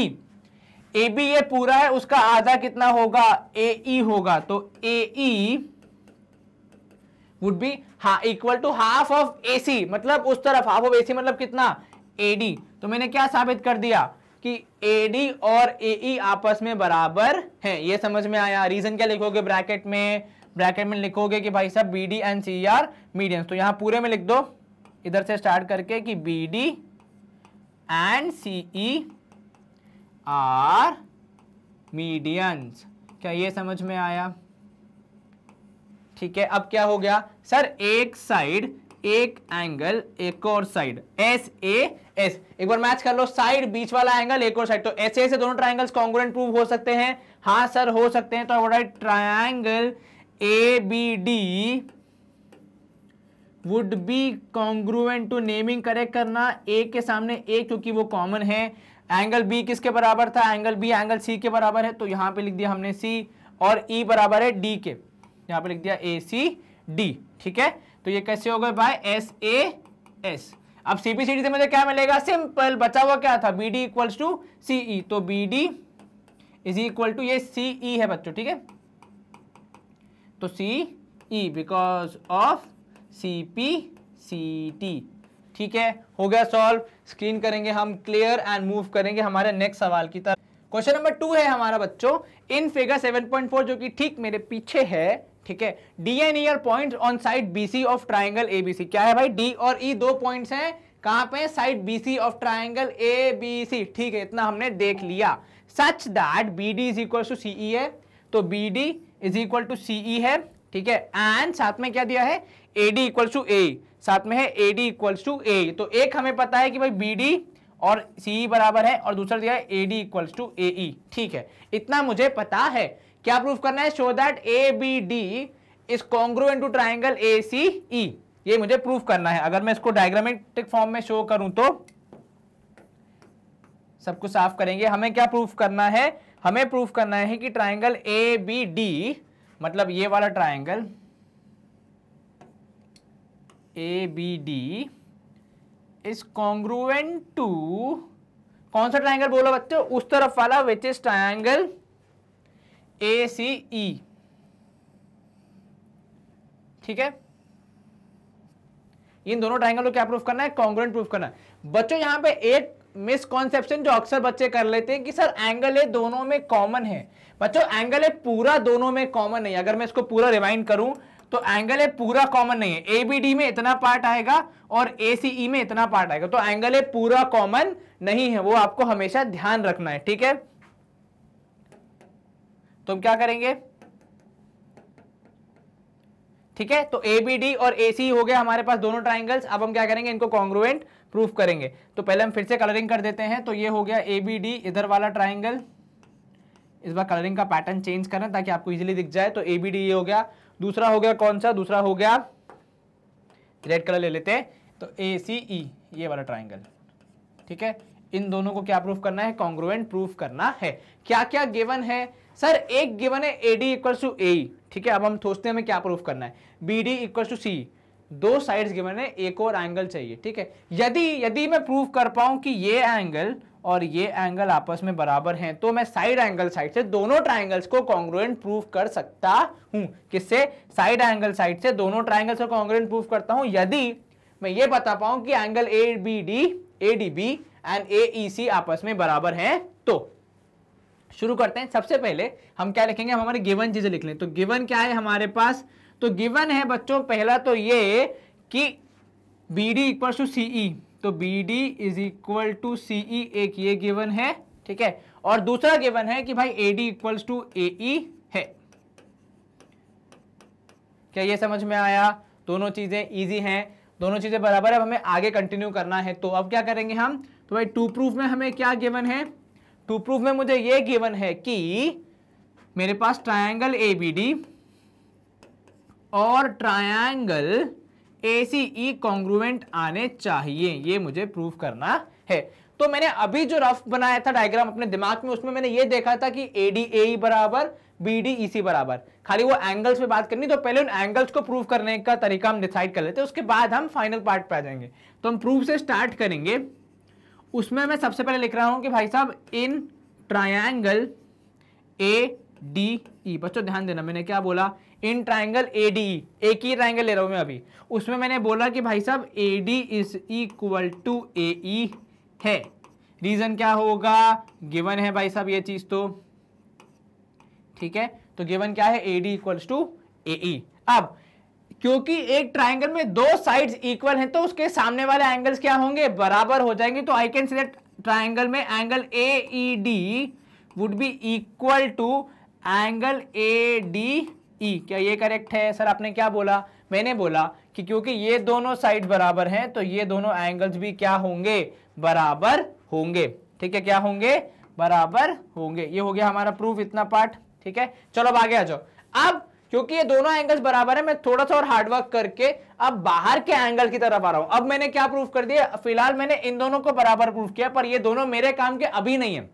ये पूरा है, उसका आधा कितना होगा, AE होगा, तो AE would be equal to half of AC, मतलब उस तरफ हाफ ऑफ AC मतलब कितना, AD। तो मैंने क्या साबित कर दिया कि AD और AE आपस में बराबर है, ये समझ में आया। रीजन क्या लिखोगे ब्रैकेट में लिखोगे कि भाई साहब BD and CE are medians, तो यहां पूरे में लिख दो इधर से स्टार्ट करके कि BD and CE are medians. क्या ये समझ में आया, ठीक है। अब क्या हो गया सर, एक साइड एक एंगल एक और साइड, SAS, एक बार मैच कर लो, साइड बीच वाला एंगल एक और साइड, तो SA से दोनों ट्राइंगल्स कॉन्ग्रुएंट प्रूव हो सकते हैं, हाँ सर हो सकते हैं। तो triangle ABD would be congruent to, naming correct करना, A के सामने A क्योंकि वो कॉमन है। एंगल B किसके बराबर था, एंगल B एंगल C के बराबर है, तो यहां पे लिख दिया हमने C, और E बराबर है D के, यहां पे लिख दिया ACD, ठीक है। तो ये कैसे हो गए भाई, SAS। अब CPCD से मुझे क्या मिलेगा, सिंपल, बचा हुआ क्या था, BD इक्वल्स टू CE, तो BD इज इक्वल टू, ये CE है बच्चों, ठीक है, तो CE बिकॉज ऑफ CPCT, ठीक है, हो गया सॉल्व। स्क्रीन करेंगे हम क्लियर एंड मूव करेंगे हमारे नेक्स्ट सवाल की तरफ। क्वेश्चन नंबर 2 है हमारा बच्चों, इन फिगर 7.4 जो कि ठीक मेरे पीछे है, ठीक है, D and E are points on side BC of triangle ABC। क्या है भाई, D और E दो पॉइंट्स हैं, कहां पे, side BC of triangle ABC, ठीक है, इतना हमने देख लिया। Such that BD is equal to CE है, तो BD is equal to CE है, ठीक है, एंड साथ में क्या दिया है, AD इक्वल टू AE, साथ में है AD इक्वल टू AE। तो एक हमें पता है कि भाई BD और CE बराबर है, और दूसरा दिया है AD इक्वल टू AE, ठीक है, इतना मुझे पता है। क्या प्रूफ करना है, show that ABD is congruent to triangle ACE। ये मुझे प्रूव करना है। अगर मैं इसको डायग्रामेटिक फॉर्म में शो करूं तो सब कुछ साफ करेंगे। हमें क्या प्रूफ करना है, हमें प्रूफ करना है कि ट्राइंगल ए बी डी, मतलब ये वाला triangle A B D is congruent to, कौन सा ट्राइंगल बोलो बच्चों, उस तरफ वाला, which is triangle A C ई। ठीक है, इन दोनों ट्राइंगल को क्या प्रूफ करना है, कॉन्ग्रुएंट प्रूफ करना है। बच्चों यहां पे एक मिसकॉन्सेप्शन जो अक्सर बच्चे कर लेते हैं कि सर एंगल ए दोनों में कॉमन है। बच्चों एंगल ए पूरा दोनों में कॉमन नहीं है। अगर मैं इसको पूरा रिवाइंड करूं तो एंगल ए पूरा कॉमन नहीं है। ए बी डी में इतना पार्ट आएगा और ए सी ई में इतना पार्ट आएगा, तो एंगल ए पूरा कॉमन नहीं है, वो आपको हमेशा ध्यान रखना है। ठीक है, तो हम क्या करेंगे, ठीक है, तो ए बी डी और ए सी हो गया हमारे पास दोनों ट्राइंगल्स। अब हम क्या करेंगे, इनको कॉन्ग्रुएंट प्रूफ करेंगे। तो पहले हम फिर से कलरिंग कर देते हैं। तो ये हो गया ए बी डी, इधर वाला ट्राइंगल, इस बार कलरिंग का पैटर्न चेंज करना ताकि आपको इजीली दिख जाए। तो ए बी डी ये हो गया, दूसरा हो गया कौन सा, दूसरा हो गया रेड कलर ले लेते हैं, तो ए सी ई, ये वाला ट्राइंगल। ठीक है, इन दोनों को क्या प्रूफ करना है, कॉन्ग्रुएंट प्रूफ करना है। क्या क्या गिवन है सर, एक गिवन है ए डी इक्वल टू ए। ठीक है, अब हम सोचते हैं हमें क्या प्रूफ करना है, बी डी इक्वल टू सी, दो साइड्स गिवन है, एक और एंगल चाहिए। ठीक है, यदि मैं प्रूफ कर पाऊं कि ये एंगल और ये एंगल आपस में बराबर हैं, तो मैं साइड एंगल साइड से दोनों ट्राइंगल्स को कॉन्ग्रुएंट प्रूफ कर सकता हूं। किससे, साइड एंगल साइड से दोनों ट्राइंगल्स को कॉन्ग्रुएंट प्रूफ करता हूं यदि मैं ये बता पाऊं कि angle A B D, A D B and A E C आपस में बराबर हैं। तो शुरू करते हैं। सबसे पहले हम क्या लिखेंगे, हम हमारे गिवन चीजें लिख लें। तो गिवन क्या है हमारे पास, तो गिवन है बच्चों पहला तो ये कि B D equal to C E, तो B D is equal to C E, एक ये गिवन है। ठीक है, और दूसरा गिवन है कि भाई A D equal to A E है। क्या ये समझ में आया, दोनों चीजें इजी हैं, दोनों चीजें बराबर है। अब हमें आगे कंटिन्यू करना है। तो अब क्या करेंगे हम, तो भाई टू प्रूफ में हमें क्या गिवन है, टू प्रूफ में मुझे ये गिवन है कि मेरे पास ट्रायंगल ए बी डी और triangle A C E congruent आने चाहिए, ये मुझे प्रूफ करना है। तो मैंने अभी जो रफ बनाया था डायग्राम अपने दिमाग में, उसमें मैंने ये देखा था कि ए डी ए ई बराबर, बी डी ई सी बराबर, खाली वो एंगल्स पे बात करनी। तो पहले उन एंगल्स को प्रूफ करने का तरीका हम डिसाइड कर लेते हैं, उसके बाद हम फाइनल पार्ट पे आ जाएंगे। तो हम प्रूफ से स्टार्ट करेंगे। उसमें मैं सबसे पहले लिख रहा हूं कि भाई साहब इन ट्रायंगल ए डी ई, बच्चों ध्यान देना मैंने क्या बोला, इन ट्रायंगल ए डी ई, एक ही ट्रायंगल ले रहा हूं मैं अभी, उसमें मैंने बोला कि भाई साहब A D is equal to A E है। रीजन क्या होगा, गिवन है भाई साहब ये चीज तो, ठीक है, तो गिवन क्या है, A D equals to A ई। अब क्योंकि एक ट्राइंगल में दो साइड्स इक्वल हैं तो उसके सामने वाले एंगल्स क्या होंगे, बराबर हो जाएंगे। तो I can say that triangle में angle A E D would be equal to angle A D E. क्या ये करेक्ट है सर, आपने क्या बोला, मैंने बोला कि क्योंकि ये दोनों साइड बराबर हैं तो ये दोनों एंगल्स भी क्या होंगे, बराबर होंगे। ठीक है, क्या होंगे, बराबर होंगे। ये हो गया हमारा प्रूफ, इतना पार्ट। ठीक है, चलो अब आगे आ जाओ। अब क्योंकि ये दोनों एंगल्स बराबर है, मैं थोड़ा सा और हार्डवर्क करके अब बाहर के एंगल की तरफ आ रहा हूं। अब मैंने क्या प्रूफ कर दिया, फिलहाल मैंने इन दोनों को बराबर प्रूफ किया, पर ये दोनों मेरे काम के अभी नहीं है,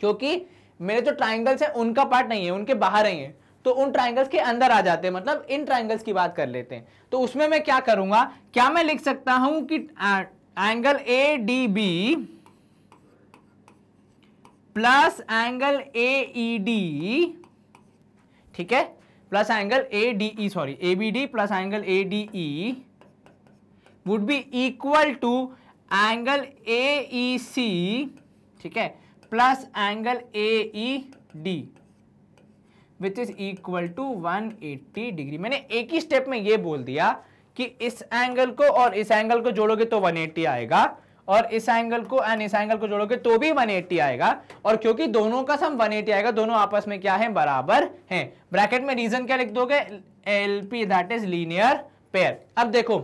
क्योंकि मेरे जो ट्राइंगल्स हैं उनका पार्ट नहीं है, उनके बाहर ही है। तो उन ट्राइंगल्स के अंदर आ जाते हैं, मतलब इन ट्राइंगल्स की बात कर लेते हैं। तो उसमें मैं क्या करूंगा, क्या मैं लिख सकता हूं कि angle A D B plus angle A E D, ठीक है, plus angle A D E, sorry A B D plus angle A D E would be equal to angle A E C, ठीक है, plus angle A E D which is equal to 180 degree. मैंने एक ही स्टेप में ये बोल दिया कि इस एंगल को और इस एंगल को जोड़ोगे तो 180 आएगा, और इस एंगल को एंड इस एंगल को जोड़ोगे तो भी 180 आएगा। और क्योंकि दोनों का सम 180 आएगा, दोनों आपस में क्या है, बराबर हैं। ब्रैकेट में रीजन क्या लिख दोगे, LP, that is linear pair. अब देखो,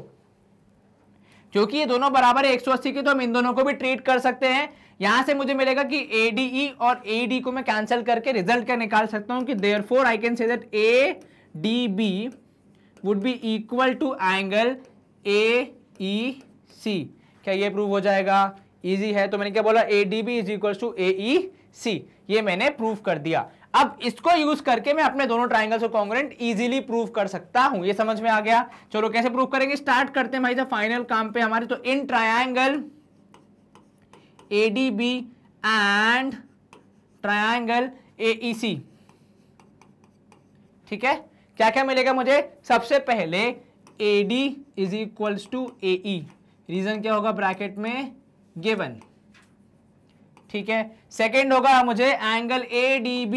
क्योंकि ये दोनों बराबर है 180 के, तो हम इन दोनों को भी ट्रीट कर सकते हैं। यहां से मुझे मिलेगा कि ADE और AD को मैं कैंसिल करके रिजल्ट क्या निकाल सकता हूं कि therefore I can say that ADB would be equal to angle AEC। क्या ये प्रूव हो जाएगा? इजी है। तो मैंने क्या बोला, ADB is equal to AEC, ये मैंने प्रूव कर दिया। अब इसको यूज करके मैं अपने दोनों ट्राइंगल्स को कॉन्ग्रुएंट इजीली प्रूव कर सकता हूं। ये समझ में आ गया? चलो कैसे प्रूव करेंगे, स्टार्ट करते हैं भाई साहब फाइनल काम पे हमारे। तो in triangle ADB and triangle AEC, ठीक है, क्या क्या मिलेगा मुझे? सबसे पहले AD is equals to AE, reason क्या होगा ब्रैकेट में, गिवन, ठीक है। सेकेंड होगा मुझे angle ADB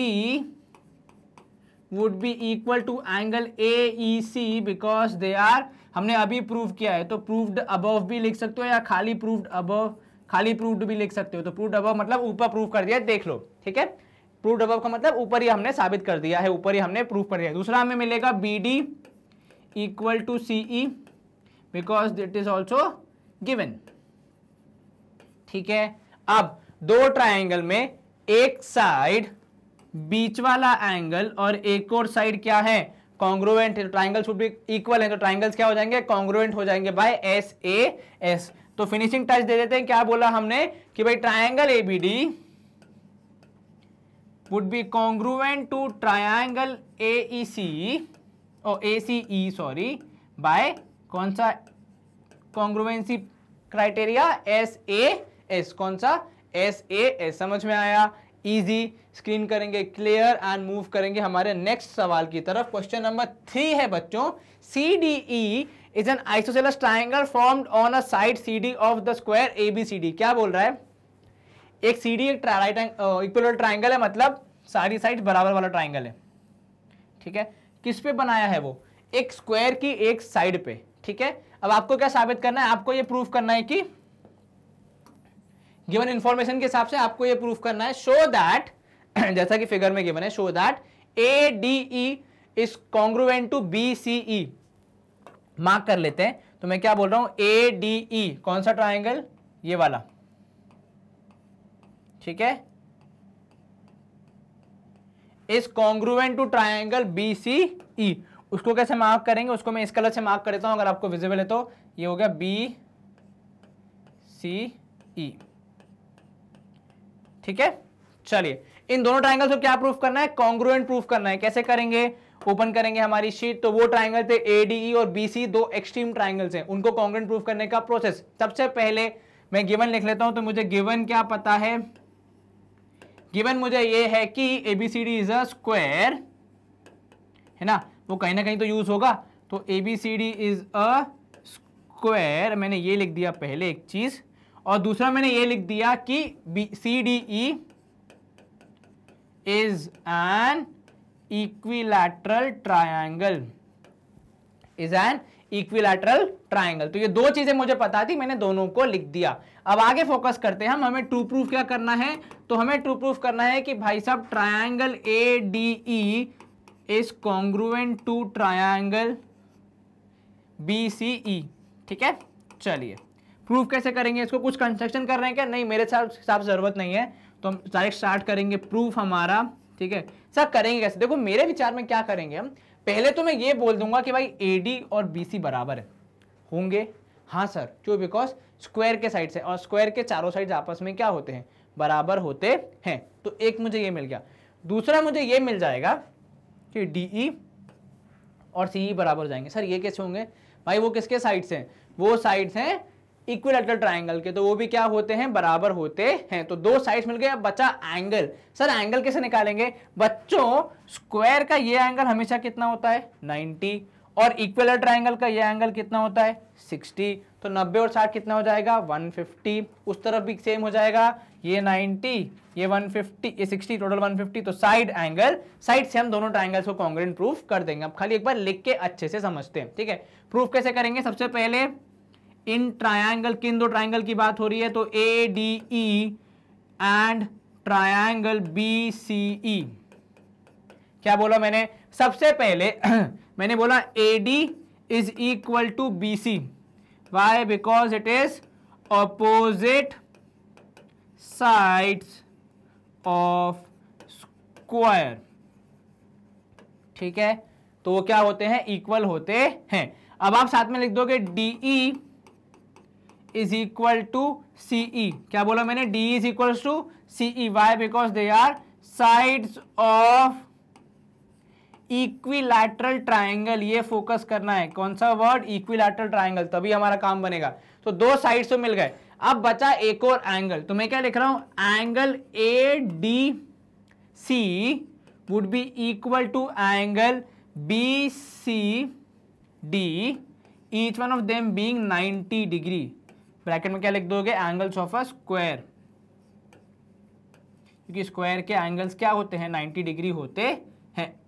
would be equal to angle AEC because they are, हमने अभी प्रूव किया है, तो प्रूव्ड अबव भी लिख सकते हो या खाली प्रूव्ड अबव, खाली प्रूव्ड भी लिख सकते हो। तो प्रूव्ड अबव मतलब ऊपर प्रूव कर दिया, देख लो, ठीक है। प्रूव्ड अबव का मतलब ऊपर ही हमने साबित कर दिया है, ऊपर ही हमने प्रूव कर दिया। दूसरा हमें मिलेगा BD equal to CE because that is also given, ठीक है। अब दो ट्राइंगल में एक साइड बीच वाला एंगल और एक और साइड क्या है, कॉन्ग्रुएंट है। ट्राइंगल शुड बी इक्वल है, तो ट्राइंगल्स क्या हो जाएंगे, कॉन्ग्रुएंट हो जाएंगे बाय SAS। तो फिनिशिंग टच दे देते हैं। क्या बोला हमने कि भाई triangle ABD would be congruent to triangle AEC और ACE सॉरी बाय कौन सा कॉन्ग्रुएंसी क्राइटेरिया, SAS। कौन सा, SAS। समझ में आया? इजी। स्क्रीन करेंगे क्लियर एंड मूव करेंगे हमारे नेक्स्ट सवाल की तरफ। क्वेश्चन नंबर 3 है बच्चों, CDE is an isosceles triangle formed on a side CD of the square ABCD। क्या बोल रहा है, एक CD एक राइट इक्विलैटरल ट्राइंगल है, मतलब सारी साइड बराबर वाला ट्राइंगल है, ठीक है। किस पे बनाया है वो, एक स्क्वायर की एक साइड पे, ठीक है। अब आपको क्या साबित करना है, आपको ये प्रूव करना है कि गिवन इंफॉर्मेशन के हिसाब से आपको ये प्रूफ करना है, शो दैट जैसा कि फिगर में गिवन है, show that ADE is congruent to BCE। Mark कर लेते हैं। तो मैं क्या बोल रहा हूं, ADE कौन सा ट्राइंगल, ये वाला, ठीक है, is congruent to triangle BCE। उसको कैसे मार्क करेंगे, उसको मैं इस कलर से मार्क कर देता हूं, अगर आपको विजिबल है तो। ये हो गया BCE, ठीक है। चलिए इन दोनों ट्राइंगल्स को क्या प्रूफ करना है, कॉन्ग्रुएंट प्रूफ करना है। कैसे करेंगे, ओपन करेंगे हमारी शीट, तो वो ट्राइंगल थे ADE और BC, दो एक्सट्रीम ट्राइंगल्स हैं, उनको कॉन्ग्रुएंट प्रूफ करने का प्रोसेस। सबसे पहले मैं गिवन लिख लेता हूं। तो मुझे गिवन क्या पता है, गिवन मुझे ये है कि ABCD इज अ स्क्वायर, है ना, वो कहीं ना कहीं तो यूज होगा। तो ABCD इज अ स्क्वायर, मैंने ये लिख दिया पहले एक चीज, और दूसरा मैंने ये लिख दिया कि CDE is an equilateral triangle, is an equilateral triangle. तो ये दो चीजें मुझे पता थी, मैंने दोनों को लिख दिया। अब आगे फोकस करते हैं हम, हमें ट्रू प्रूफ क्या करना है। तो हमें ट्रू प्रूफ करना है कि भाई साहब triangle ADE is congruent to triangle BCE, ठीक है। चलिए प्रूफ कैसे करेंगे इसको, कुछ कंस्ट्रक्शन कर रहे हैं क्या, नहीं, मेरे हिसाब से जरूरत नहीं है, तो हम डायरेक्ट स्टार्ट करेंगे प्रूफ हमारा, ठीक है। सर करेंगे कैसे, देखो मेरे विचार में क्या करेंगे हम, पहले तो मैं ये बोल दूंगा कि भाई AD और BC बराबर है होंगे। हाँ सर, क्यों, बिकॉज स्क्वायर के साइड से, और स्क्वायर के चारों साइड आपस में क्या होते हैं, बराबर होते हैं। तो एक मुझे ये मिल गया। दूसरा मुझे ये मिल जाएगा कि DE और CE बराबर हो जाएंगे। सर ये कैसे होंगे भाई, वो किसके साइड से, वो साइड्स हैं इक्विलैटरल ट्राइंगल के, तो वो भी क्या होते हैं, बराबर होते हैं। तो दो साइड्स मिल गए। अब बचा एंगल। सर एंगल कैसे निकालेंगे बच्चों, स्क्वायर का ये एंगल हमेशा कितना होता है, 90, और इक्विलैटरल ट्राइंगल का ये एंगल कितना होता है, 60। तो 90 और 60 कितना हो जाएगा, 150। उस तरफ भी सेम हो जाएगा, ये 90, ये 150, ये 60, टोटल 150। तो साइड एंगल, साइड से हम दोनों ट्राइंगल्स को कॉन्ग्रुएंट प्रूफ कर देंगे। अब खाली एक बार लिख के अच्छे से समझते हैं, ठीक है। प्रूफ कैसे करेंगे, सबसे पहले इन ट्रायंगल, किन दो ट्रायंगल की बात हो रही है, तो ADE एंड ट्रायंगल BCE। क्या बोला मैंने, सबसे पहले मैंने बोला AD is equal to BC। Why, because it is opposite sides of square, ठीक है। तो वो क्या होते हैं, इक्वल होते हैं। अब आप साथ में लिख दोगे DE is equal to CE। क्या बोला मैंने, DE is equal to CE। Why, because they are sides of equilateral triangle. ये फोकस करना है, कौन सा वर्ड, इक्विलैटरल ट्राइंगल, तभी हमारा काम बनेगा। तो दो साइड्स तो मिल गए, अब बचा एक और एंगल। तो मैं क्या लिख रहा हूं, angle ADC would be equal to angle BCD, each one of them being 90 degree. Bracket में क्या लिख दोगे, एंगल्स ऑफ अ स्क्वायर, क्योंकि स्क्वायर के एंगल्स क्या होते हैं, 90 डिग्री होते हैं।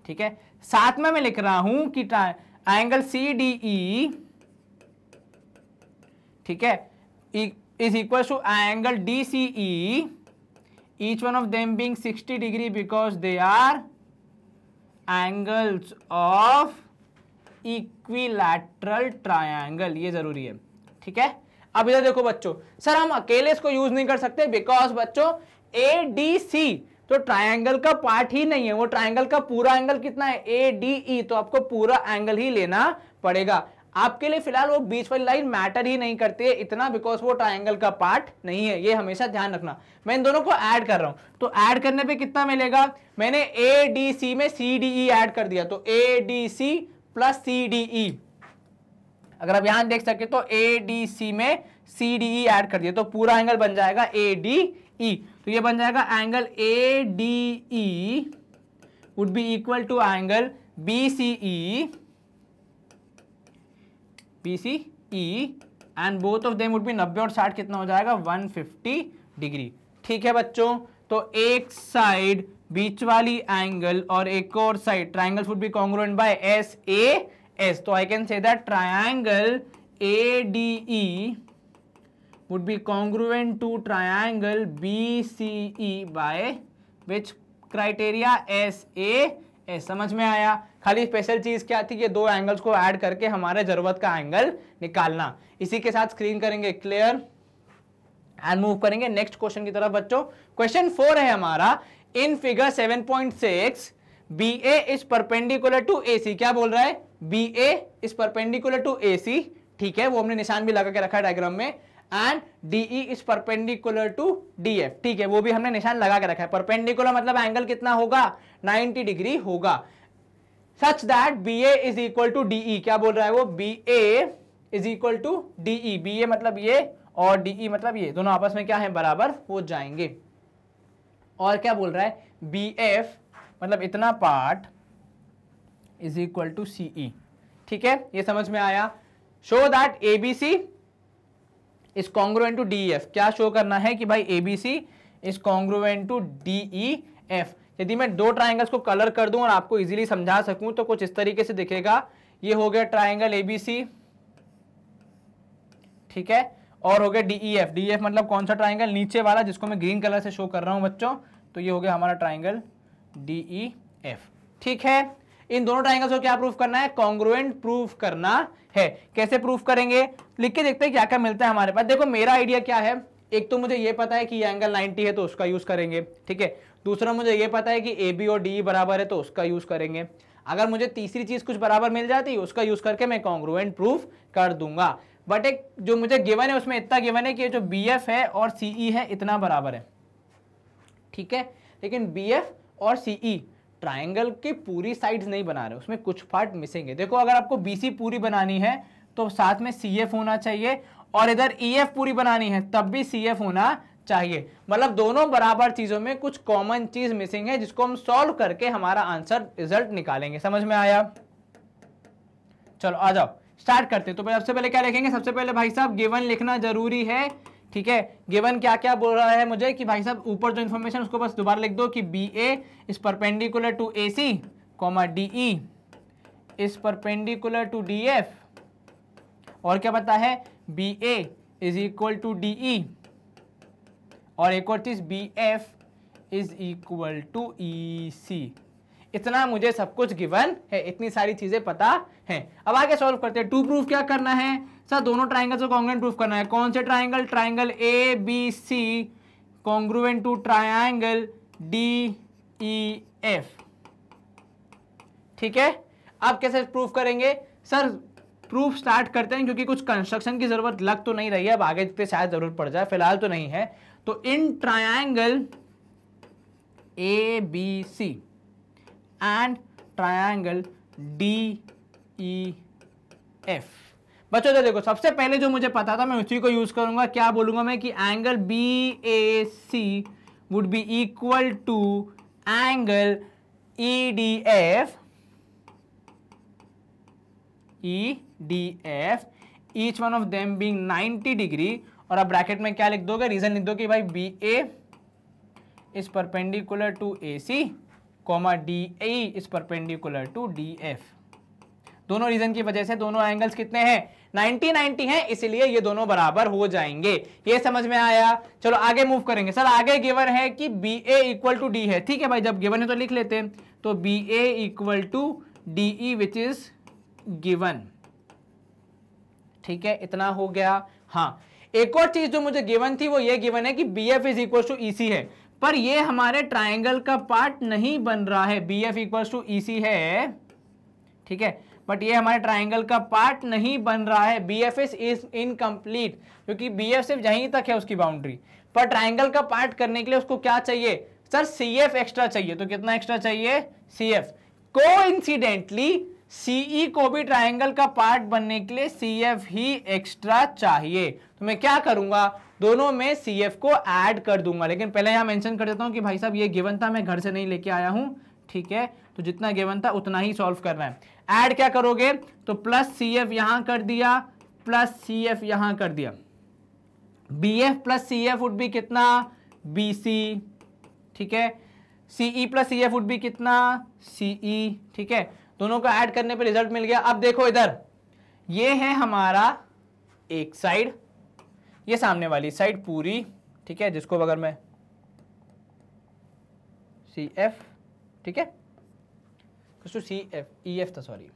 ठीक है, साथ में मैं लिख रहा हूं कि एंगल CDE, ठीक है, is equal to angle DCE, each one of them being 60 degree because they are angles of equilateral triangle. ये जरूरी है। ठीक है, अब इधर देखो बच्चों, सर हम अकेले इसको यूज नहीं कर सकते, बिकॉज बच्चों ADC तो ट्रायंगल का पार्ट ही नहीं है, वो ट्रायंगल का पूरा एंगल कितना है, ADE, तो आपको पूरा एंगल ही लेना पड़ेगा। आपके लिए फिलहाल वो बीच वाली लाइन मैटर ही नहीं करती है इतना, बिकॉज वो ट्रायंगल का पार्ट नहीं है, ये हमेशा ध्यान रखना। मैं इन दोनों को ऐड कर रहा हूं, तो ऐड करने पे कितना मिलेगा, मैंने ADC में CDE ऐड कर दिया, तो ADC प्लस CDE। अगर आप यहां देख सके तो ADC में CDE ऐड कर दिया, तो पूरा एंगल बन जाएगा ADE। तो ये बन जाएगा angle ADE would be equal to angle BCE and both of them would be 90 और 60 कितना हो जाएगा, 150 डिग्री। ठीक है बच्चों, तो एक साइड बीच वाली एंगल और एक और side triangles would be congruent by SAS। तो I can say that triangle ADE would be congruent to triangle BCE by which criteria, SAS। समझ में आया। खाली स्पेशल चीज क्या थी, ये दो एंगल्स को ऐड करके हमारे जरूरत का एंगल निकालना। इसी के साथ स्क्रीन करेंगे क्लियर एंड मूव करेंगे नेक्स्ट क्वेश्चन की तरफ बच्चों। क्वेश्चन 4 है हमारा, in figure 7.6 BA is perpendicular to AC। क्या बोल रहा है, BA is perpendicular to AC। ठीक है, वो हमने निशान भी लगा के रखा है डायग्राम में। And DE is perpendicular to DF। ठीक है, वो भी हमने निशान लगा के रखा है। परपेंडिकुलर मतलब एंगल कितना होगा, 90 डिग्री होगा। Such that BA is equal to DE। क्या बोल रहा है वो, BA is equal to DE। BA मतलब ये और DE मतलब ये, दोनों आपस में क्या है, बराबर हो जाएंगे। और क्या बोल रहा है, BF मतलब इतना part is equal to CE। ठीक है, ये समझ में आया। Show that ABC is congruent to DEF। क्या शो करना है कि भाई ABC is congruent to DEF। यदि मैं दो ट्राइंगल्स को कलर कर दूं और आपको इजीली समझा सकूं तो कुछ इस तरीके से दिखेगा। ये हो गया ट्राइंगल ABC, ठीक है, और हो गया DEF। DEF मतलब कौन सा ट्राइंगल, नीचे वाला जिसको मैं ग्रीन कलर से शो कर रहा हूं बच्चों। तो ये हो गया हमारा ट्राइंगल DEF। ठीक है, इन दोनों ट्राइंगल्स को क्या प्रूफ करना है, कॉन्ग्रुएंट प्रूफ करना है। कैसे प्रूफ करेंगे, लिख के देखते हैं क्या क्या मिलता है हमारे पास। देखो मेरा आइडिया क्या है, एक तो मुझे ये पता है कि ये एंगल 90 है तो उसका यूज करेंगे। ठीक है, दूसरा मुझे ये पता है कि AB और DE बराबर है तो उसका यूज करेंगे। अगर मुझे तीसरी चीज कुछ बराबर मिल जाती है उसका यूज करके मैं कॉन्ग्रुएंट प्रूफ कर दूंगा। बट एक जो मुझे गिवन है उसमें इतना गिवन है कि जो BF है और CE है इतना बराबर है। ठीक है, लेकिन BF और CE ट्राइंगल की पूरी साइड्स नहीं बना रहे, उसमें कुछ पार्ट मिसिंग है। देखो अगर आपको BC पूरी बनानी है तो साथ में CF होना चाहिए, और इधर EF पूरी बनानी है तब भी CF होना चाहिए। मतलब दोनों बराबर चीजों में कुछ कॉमन चीज मिसिंग है जिसको हम सॉल्व करके हमारा आंसर रिजल्ट निकालेंगे। समझ में आया, चलो आ जाओ स्टार्ट करते हैं। तो सबसे पहले क्या लिखेंगे, सबसे पहले भाई साहब गिवन लिखना जरूरी है। ठीक है, गिवन क्या क्या बोल रहा है मुझे कि भाई साहब ऊपर जो इन्फॉर्मेशन उसको बस दोबारा लिख दो कि BA is perpendicular to AC, DE is perpendicular to DF, और क्या पता है BA is equal to DE, और एक और चीज BF is equal to EC। इतना मुझे सब कुछ गिवन है, इतनी सारी चीजें पता है। अब आगे सॉल्व करते हैं। टू प्रूफ क्या करना है सर, दोनों ट्राइंगल्स को कॉन्ग्रुएंट प्रूफ करना है। कौन से triangle, triangle ABC congruent to triangle DEF। ठीक है, अब कैसे प्रूफ करेंगे सर? प्रूफ स्टार्ट करते हैं, क्योंकि कुछ कंस्ट्रक्शन की जरूरत लग तो नहीं रही है, अब आगे पे शायद जरूरत पड़ जाए, फिलहाल तो नहीं है। तो in triangle ABC and triangle DEF, बच्चों तो देखो सबसे पहले जो मुझे पता था मैं उसी को यूज करूंगा। क्या बोलूंगा मैं कि angle BAC would be equal to angle EDF, each one of them being 90 degree, और अब ब्रैकेट में क्या लिख दोगे, रीजन लिख दो कि भाई BA is perpendicular to AC, comma DE is perpendicular to DF। दोनों रीजन की वजह से दोनों एंगल्स कितने हैं, 90-90 हैं, इसलिए ये दोनों बराबर हो जाएंगे। ये समझ में आया? चलो आगे मूव करेंगे। सर आगे गिवन है कि BA इक्वल टू D है, ठीक है भाई, जब गिवन है तो लिख लेते हैं। तो BA equal to DE which is given, ठीक है, इतना हो गया। हाँ, एक और चीज जो मुझे गिवन थी वो ये गिवन है कि BF is equal to EC है, पर ये हमारे ट्राइंगल का पार्ट नहीं बन रहा है। BF इक्वल टू EC है, ठीक है, बट ये हमारे ट्राइंगल का पार्ट नहीं बन रहा है। BF इज इनकम्प्लीट, क्योंकि BF सिर्फ यहीं तक है उसकी बाउंड्री, पर ट्राइंगल का पार्ट करने के लिए उसको क्या चाहिए सर, CF एक्स्ट्रा चाहिए। तो कितना एक्स्ट्रा चाहिए, CF। कोइंसिडेंटली CE को भी ट्राइंगल का पार्ट बनने के लिए CF ही एक्स्ट्रा चाहिए। तो मैं क्या करूंगा, दोनों में CF को ऐड कर दूंगा। लेकिन पहले यहां मेंशन कर देता हूं कि भाई साहब ये गिवन था, मैं घर से नहीं लेके आया हूं, ठीक है, तो जितना गिवन था उतना ही सॉल्व करना है। ऐड क्या करोगे, तो प्लस CF यहां कर दिया, प्लस CF यहां कर दिया। BF plus CF would be कितना, BC, ठीक है। CE plus CF would be कितना, CE, ठीक है। दोनों को ऐड करने पे रिजल्ट मिल गया। अब देखो इधर, ये है हमारा एक साइड, ये सामने वाली साइड पूरी, ठीक है, जिसको अगर मैं CF, ठीक है, CF EF था, सॉरी।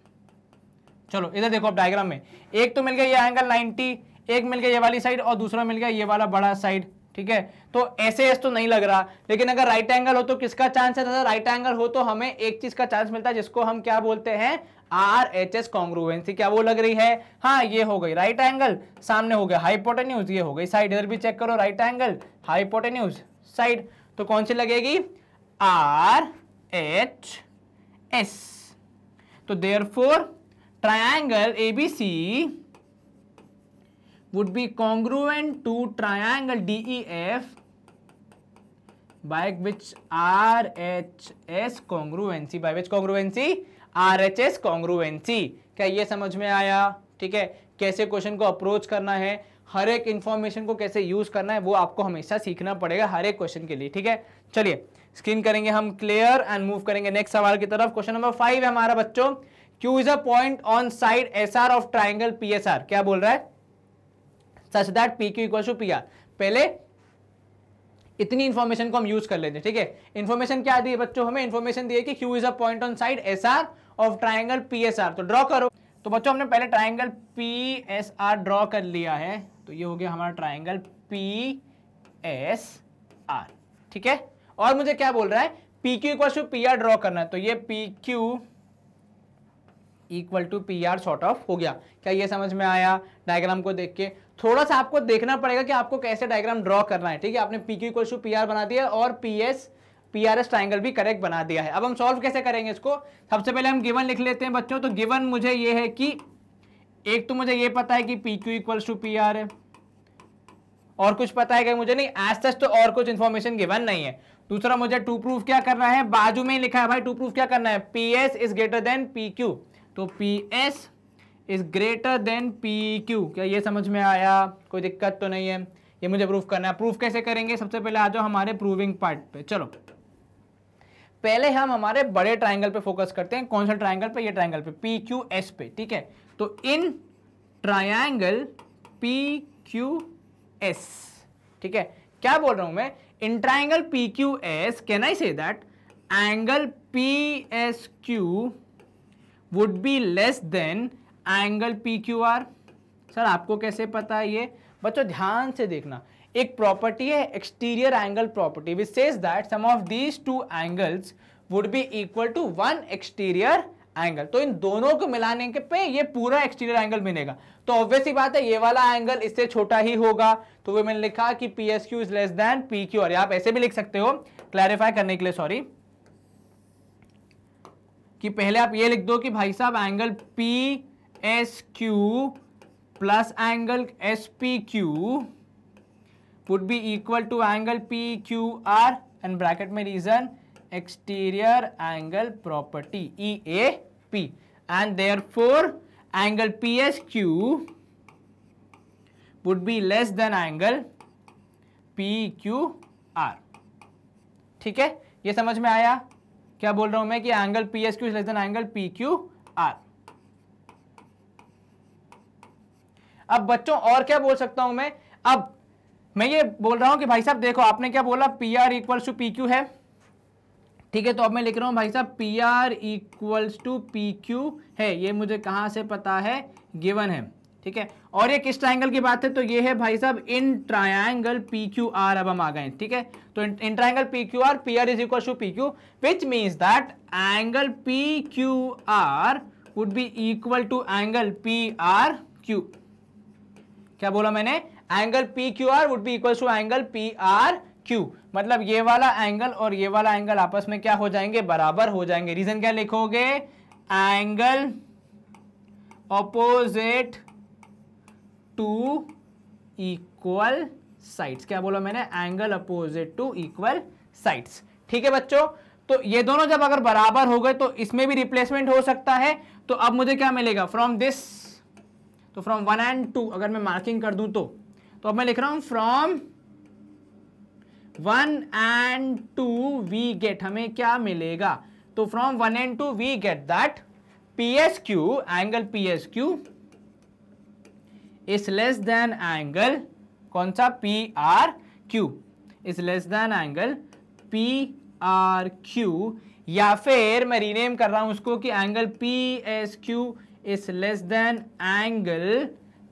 चलो इधर देखो अब डायग्राम में, एक तो मिल गया ये एंगल 90, एक मिल गया ये वाली साइड, और दूसरा मिल गया ये वाला बड़ा साइड, ठीक है। तो ऐसे तो नहीं लग रहा, लेकिन अगर राइट एंगल हो तो किसका चांस है? राइट एंगल हो तो हमें एक चीज का चांस मिलता है, जिसको हम क्या बोलते हैं, RHS कॉन्ग्रुएंसी। क्या वो लग रही है? हाँ, ये हो गई राइट एंगल, सामने हो गया हाइपोटेन्यूज, ये हो गई साइड। इधर भी चेक करो, राइट एंगल, हाइपोटेन्यूज, साइड। तो कौन सी लगेगी? RHS। तो therefore triangle ABC would be congruent to triangle DEF by which RHS congruency, by which congruency, RHS congruency। क्या ये समझ में आया? ठीक है, कैसे क्वेश्चन को अप्रोच करना है, हर एक इंफॉर्मेशन को कैसे यूज करना है, वो आपको हमेशा सीखना पड़ेगा हर एक क्वेश्चन के लिए, ठीक है। चलिए स्क्रीन करेंगे हम क्लियर एंड मूव करेंगे नेक्स्ट सवाल की तरफ। क्वेश्चन नंबर 5 है हमारा बच्चों, Q is a point on side SR of triangle PSR। क्या बोल रहा है? Such that PQ equals to PR। पहले इतनी इंफॉर्मेशन को हम यूज कर लेते हैं, ठीक है। इंफॉर्मेशन क्या दी है बच्चों? हमें इंफॉर्मेशन दी है कि Q is a point on side SR of triangle PSR। तो ड्रॉ करो। तो बच्चों हमने पहले ट्राइंगल PSR ड्रॉ कर लिया है, तो ये हो गया हमारा ट्राइंगल PSR, ठीक है। और मुझे क्या बोल रहा है? PQ equal to PR draw करना है, तो ये PQ equal to PR sort of हो गया। क्या ये समझ में आया? डायग्राम को देख के थोड़ा सा आपको देखना पड़ेगा कि आपको कैसे डायग्राम ड्रॉ करना है, ठीक है। आपने PQ इक्वल टू PR बना दिया और PRS ट्राइंगल भी करेक्ट बना दिया है। अब हम सॉल्व कैसे करेंगे इसको? सबसे पहले हम गिवन लिख लेते हैं बच्चों। तो गिवन मुझे ये है कि एक तो मुझे ये पता है कि PQ इक्वल टू PR है, और कुछ पता है कि मुझे नहीं, एज सच तो और कुछ इंफॉर्मेशन गिवन नहीं है। दूसरा मुझे टू प्रूफ क्या करना है, बाजू में ही लिखा है भाई, टू प्रूफ क्या करना है, PS is greater then PQ। तो PS is greater then PQ। क्या ये समझ में आया? कोई दिक्कत तो नहीं है? ये मुझे प्रूफ करना है। प्रूफ कैसे करेंगे? सबसे पहले आ जाओ हमारे प्रूविंग पार्ट पे। चलो पहले हम हमारे बड़े ट्राइंगल पे फोकस करते हैं। कौन सा ट्राइंगल पे? ये ट्राइंगल पे, PQS पे, ठीक है। तो इन ट्राइंगल PQS, ठीक है, क्या बोल रहा हूं मैं, in triangle PQS can I say that angle PSQ would be less than angle PQR। Sir आपको कैसे पता है ये? बच्चों ध्यान से देखना, एक प्रॉपर्टी है exterior angle property which says that sum of these two angles would be equal to one exterior angle. तो इन दोनों को मिलाने के पे ये पूरा एक्सटीरियर एंगल बनेगा। तो ऑब्वियस ही बात है ये वाला एंगल इससे छोटा ही होगा, तो वो मैंने लिखा कि P S Q is less than P Q are. आप ऐसे भी लिख सकते हो क्लैरिफाई करने के लिए, सॉरी, कि पहले आप ये लिख दो कि भाई साहब angle P S Q plus angle S P Q would be equal to angle PQR and bracket में reason exterior angle property EAP, and therefore angle PSQ would be less than angle PQR। ठीक है, ये समझ में आया क्या बोल रहा हूं मैं, कि angle PSQ is less than angle PQR। अब बच्चों और क्या बोल सकता हूं मैं ये बोल रहा हूं कि भाई साहब देखो आपने क्या बोला, P R equals to P Q है, ठीक है, तो अब मैं लिख रहा हूं भाई साहब P R equals to P Q है, ये मुझे कहां से पता है, गिवन है, ठीक है। और ये किस ट्रायंगल की बात है, तो ये है भाई साहब in triangle P Q R. अब हम आ गए, ठीक है, तो in triangle P Q R P R is equal to P Q, which means that angle P Q R would be equal to angle P R Q. क्या बोला मैंने, angle P Q R would be equal to angle P R Q, मतलब ये वाला एंगल और ये वाला एंगल आपस में क्या हो जाएंगे, बराबर हो जाएंगे। रीजन क्या लिखोगे, angle opposite to equal sides. क्या बोला मैंने, angle opposite to equal sides. ठीक है बच्चों, तो ये दोनों जब अगर बराबर हो गए तो इसमें भी रिप्लेसमेंट हो सकता है। तो अब मुझे क्या मिलेगा, फ्रॉम दिस, तो फ्रॉम 1 and 2 अगर मैं मार्किंग कर दूं तो अब मैं लिख रहा हूं फ्रॉम 1 and 2 वी गेट, हमें क्या मिलेगा, तो from 1 and 2 we get that P S Q, angle P S Q is less than angle कौन सा, P R Q, is less than angle P R Q, या फिर मैं रीनेम कर रहा हूं उसको कि angle P S Q is less than angle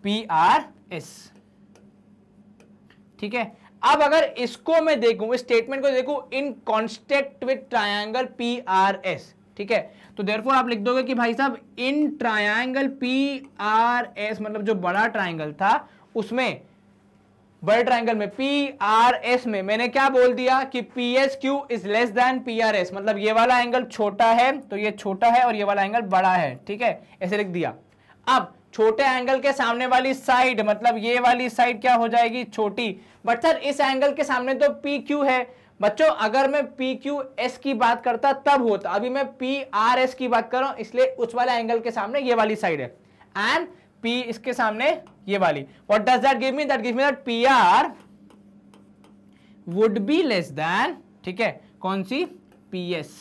P R S. ठीक है, अब अगर इसको मैं देखूं, इस स्टेटमेंट को देखूं in contact with triangle P R S, ठीक है, तो देयरफॉर आप लिख दोगे कि भाई साहब in triangle P R S, मतलब जो बड़ा ट्रायंगल था उसमें, बड़े ट्रायंगल में पी आर एस में मैंने क्या बोल दिया कि P S Q is less than P R S, मतलब ये वाला एंगल छोटा है तो ये छोटा है और ये वाला एंगल बड़ा है, ठीक है, ऐसे लिख दिया। अब छोटे एंगल के सामने वाली साइड, मतलब ये वाली साइड क्या हो जाएगी, छोटी, बट सर इस एंगल के सामने तो पी क्यू है। बच्चों अगर मैं पी क्यू एस की बात करता तब होता, अभी मैं पी आर एस की बात कर रहा हूं, इसलिए उस वाला एंगल के सामने ये वाली साइड है एंड पी इसके सामने ये वाली। What does that give me, that give me that P R would be less than, ठीक है, कौन सी, P S.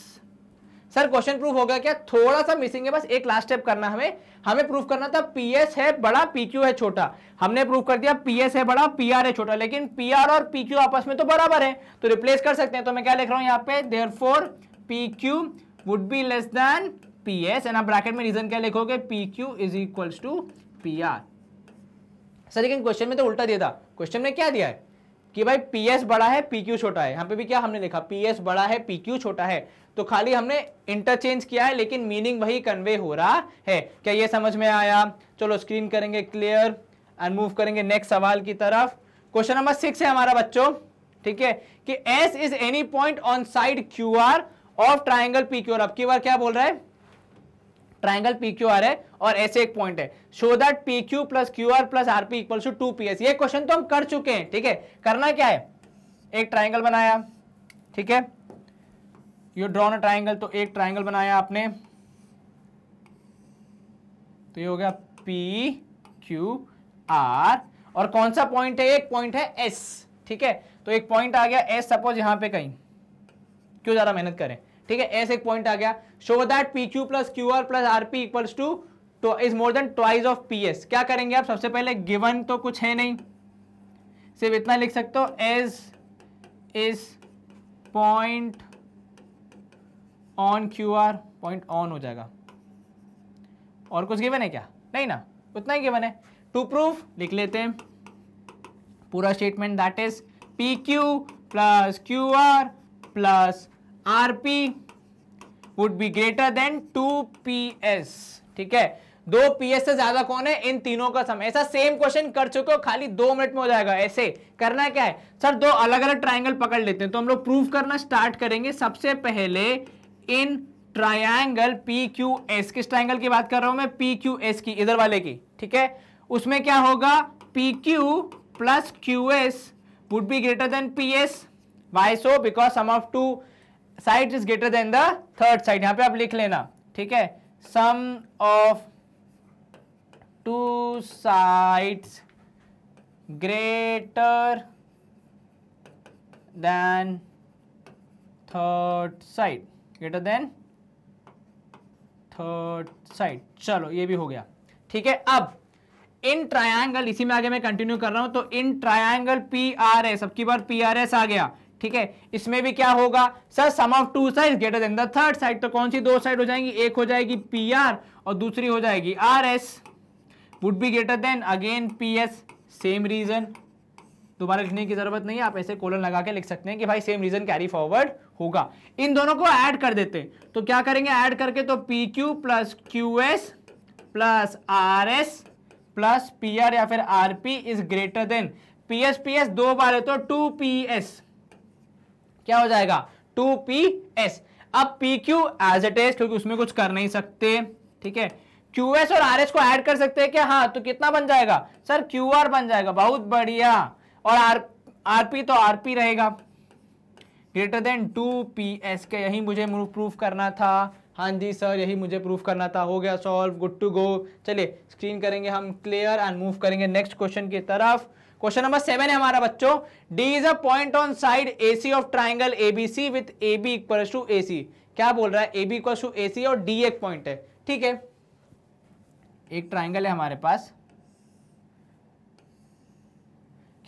Sir question proof हो गया क्या, थोड़ा सा मिसिंग है, बस एक लास्ट स्टेप करना, हमें प्रूफ करना था पी एस है बड़ा पी क्यू है छोटा, हमने प्रूफ कर दिया पी एस है बड़ा पी आर है छोटा, लेकिन पी आर और पी क्यू आपस में तो बराबर है, तो रिप्लेस कर सकते हैं। तो मैं क्या लिख रहा हूं यहाँ पे, therefore P Q would be less than P S, and आप ब्रैकेट में रीजन क्या लिखोगे, P Q is equals to P R. Sir लेकिन क्वेश्चन में तो उल्टा दिया था, क्वेश्चन में क्या दिया है कि भाई पी एस बड़ा है पी क्यू छोटा है, यहाँ पे भी क्या हमने लिखा, पी एस बड़ा है पी क्यू छोटा है, तो खाली हमने इंटरचेंज किया है लेकिन मीनिंग वही कन्वे हो रहा है। क्या ये समझ में आया, चलो स्क्रीन करेंगे क्लियर एंड मूव करेंगे नेक्स्ट सवाल की तरफ। क्वेश्चन नंबर 6 है हमारा बच्चों, ठीक है, कि S is any point on side Q R of triangle P Q R. अब की बार क्या बोल रहा है, ट्राइंगल पी क्यू आर है और ऐसे एक पॉइंट है, show that P Q plus Q R plus R P equal to 2ps। ये क्वेश्चन तो हम कर चुके हैं, ठीक है, करना क्या है, एक ट्राइंगल बनाया, ठीक है, यू ड्रॉन अ ट्राइंगल, तो एक ट्राइंगल बनाया आपने, तो ये हो गया पी क्यू आर, और कौन सा पॉइंट है, एक पॉइंट है एस, ठीक है, तो एक पॉइंट आ गया एस, सपोज यहां पे कहीं, क्यों ज्यादा मेहनत करें, ठीक है, एस एक पॉइंट आ गया, show that P Q plus Q R plus R P equals two is more than twice of P S. क्या करेंगे आप, सबसे पहले गिवन तो कुछ है नहीं, सिर्फ इतना लिख सकते हो, S is point on Q R, point on हो जाएगा, और कुछ गिवन है क्या, नहीं ना, उतना ही गिवन है। टू प्रूफ लिख लेते हैं पूरा statement, that is P Q plus Q R plus R P would be greater then 2PS। ठीक है, 2PS से ज्यादा कौन है, इन तीनों का सम। ऐसा सेम क्वेश्चन कर चुके हो, खाली 2 मिनट में हो जाएगा। ऐसे करना क्या है सर, 2 अलग अलग ट्राइंगल पकड़ लेते हैं। तो हम लोग प्रूव करना स्टार्ट करेंगे। सबसे पहले इन ट्राइंगल PQS, किस ट्राइंगल की बात कर रहा हूं मैं, PQS की, इधर वाले की। ठीक है, उसमें क्या होगा, PQ plus QS would be greater than PS। Why so, because sum of 2 sides is greater than the third side. यहां पे आप लिख लेना। ठीक है, sum of 2 sides greater than third side, greater than third side. चलो ये भी हो गया। ठीक है, अब इन ट्रायंगल, इसी में आगे मैं कंटिन्यू कर रहा हूं, तो इन ट्रायंगल PRS, अब की बार PRS आ गया। ठीक है, इसमें भी क्या होगा sir, sum of 2 side greater than the third side. तो कौन सी 2 साइड हो जाएंगी, एक हो जाएगी PR और दूसरी हो जाएगी RS। Would be greater than again PS, same reason, दोबारा लिखने की जरूरत नहीं है, आप ऐसे कोलन लगा के लिख सकते हैं कि भाई सेम रीजन कैरी फॉरवर्ड होगा। इन दोनों को ऐड कर देते हैं, तो क्या करेंगे ऐड करके, तो PQ plus QS plus RS plus PR या फिर RP is greater than PS 2 बार है तो 2PS, क्या हो जाएगा 2PS। अब PQ एज इट इज, क्योंकि उसमें कुछ कर नहीं सकते। ठीक है, QS और RS को ऐड कर सकते हैं क्या, हाँ, तो कितना बन जाएगा सर, QR बन जाएगा। बहुत बढ़िया। और RP तो RP रहेगा, ग्रेटर देन 2PS के। यही मुझे प्रूफ करना था। हाँ जी सर, यही मुझे प्रूफ करना था। हो गया सॉल्व, गुड टू गो। चलिए स्क्रीन करेंगे हम क्लियर एंड मूव करेंगे नेक्स्ट क्वेश्चन की तरफ। क्वेश्चन नंबर 7 है हमारा बच्चों। D is a point on side AC of triangle ABC with AB equals to AC। क्या बोल रहा है, AB इक्वल्स टू AC और D एक पॉइंट है। ठीक है, एक ट्राइंगल है हमारे पास,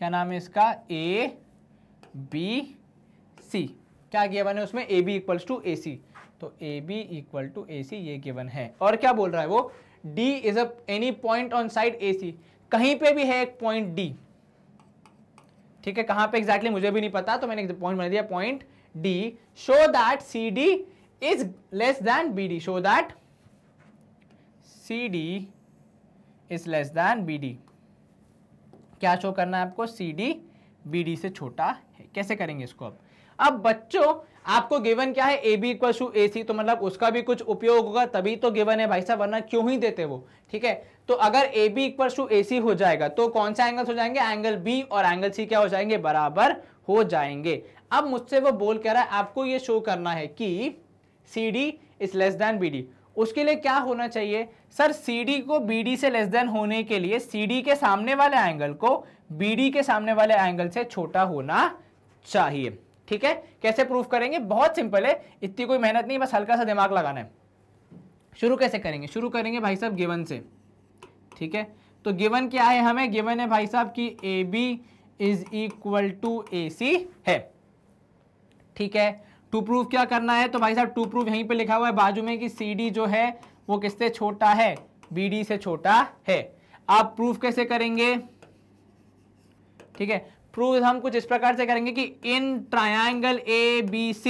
क्या नाम है इसका, ABC। क्या गिवन है उसमें, AB इक्वल्स टू AC, तो AB इक्वल टू AC ये गिवन है। और क्या बोल रहा है वो, D is a any point on side AC, कहीं पे भी है एक पॉइंट D। ठीक है, कहां पे एग्जैक्टली मुझे भी नहीं पता, तो मैंने पॉइंट बना दिया point D। Show that CD is less then BD, show that CD is less then BD। क्या शो करना है आपको, CD BD से छोटा है। कैसे करेंगे इसको अब बच्चों, आपको गिवन क्या है, AB इक्वल टू AC, तो मतलब उसका भी कुछ उपयोग होगा, तभी तो गिवन है भाई साहब, वरना क्यों ही देते वो। ठीक है, तो अगर AB इक्वल टू AC हो जाएगा तो कौन सा एंगल हो जाएंगे, एंगल B और एंगल C क्या हो जाएंगे, बराबर हो जाएंगे। अब मुझसे वो बोल कह रहा है आपको ये शो करना है कि CD is less then BD। उसके लिए क्या होना चाहिए सर, CD को BD से लेस देन होने के लिए CD के सामने वाले एंगल को BD के सामने वाले एंगल से छोटा होना चाहिए। ठीक है, कैसे प्रूफ करेंगे, बहुत सिंपल है, इतनी कोई मेहनत नहीं, बस हल्का सा दिमाग लगाना है। शुरू कैसे करेंगे, शुरू करेंगे भाई साहब गिवन से। ठीक है, तो गिवन क्या है हमें, गिवन है भाई साहब कि AB is equal to AC है। ठीक है, टू प्रूफ क्या करना है, तो भाई साहब टू प्रूफ यहीं पे लिखा हुआ है बाजू में कि CD जो है वो किससे छोटा है, BD से छोटा है। आप प्रूफ कैसे करेंगे, ठीक है, प्रूफ हम कुछ इस प्रकार से करेंगे कि in triangle ABC,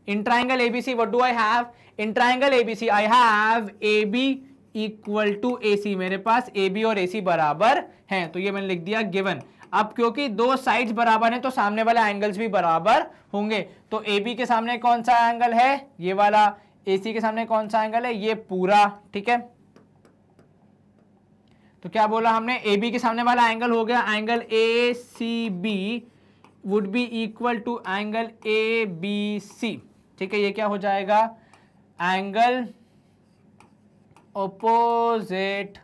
in triangle ABC what do I have, in triangle ABC I have AB equal to AC, मेरे पास AB और AC बराबर हैं, तो ये मैंने लिख दिया गिवन। अब क्योंकि 2 साइड्स बराबर हैं तो सामने वाले एंगल्स भी बराबर होंगे, तो AB के सामने कौन सा एंगल है, ये वाला, AC के सामने कौन सा एंगल है, ये पूरा। ठीक है, तो क्या बोला हमने, AB के सामने वाला एंगल हो गया angle ACB would be equal to angle ABC। ठीक है, ये क्या हो जाएगा, angle opposite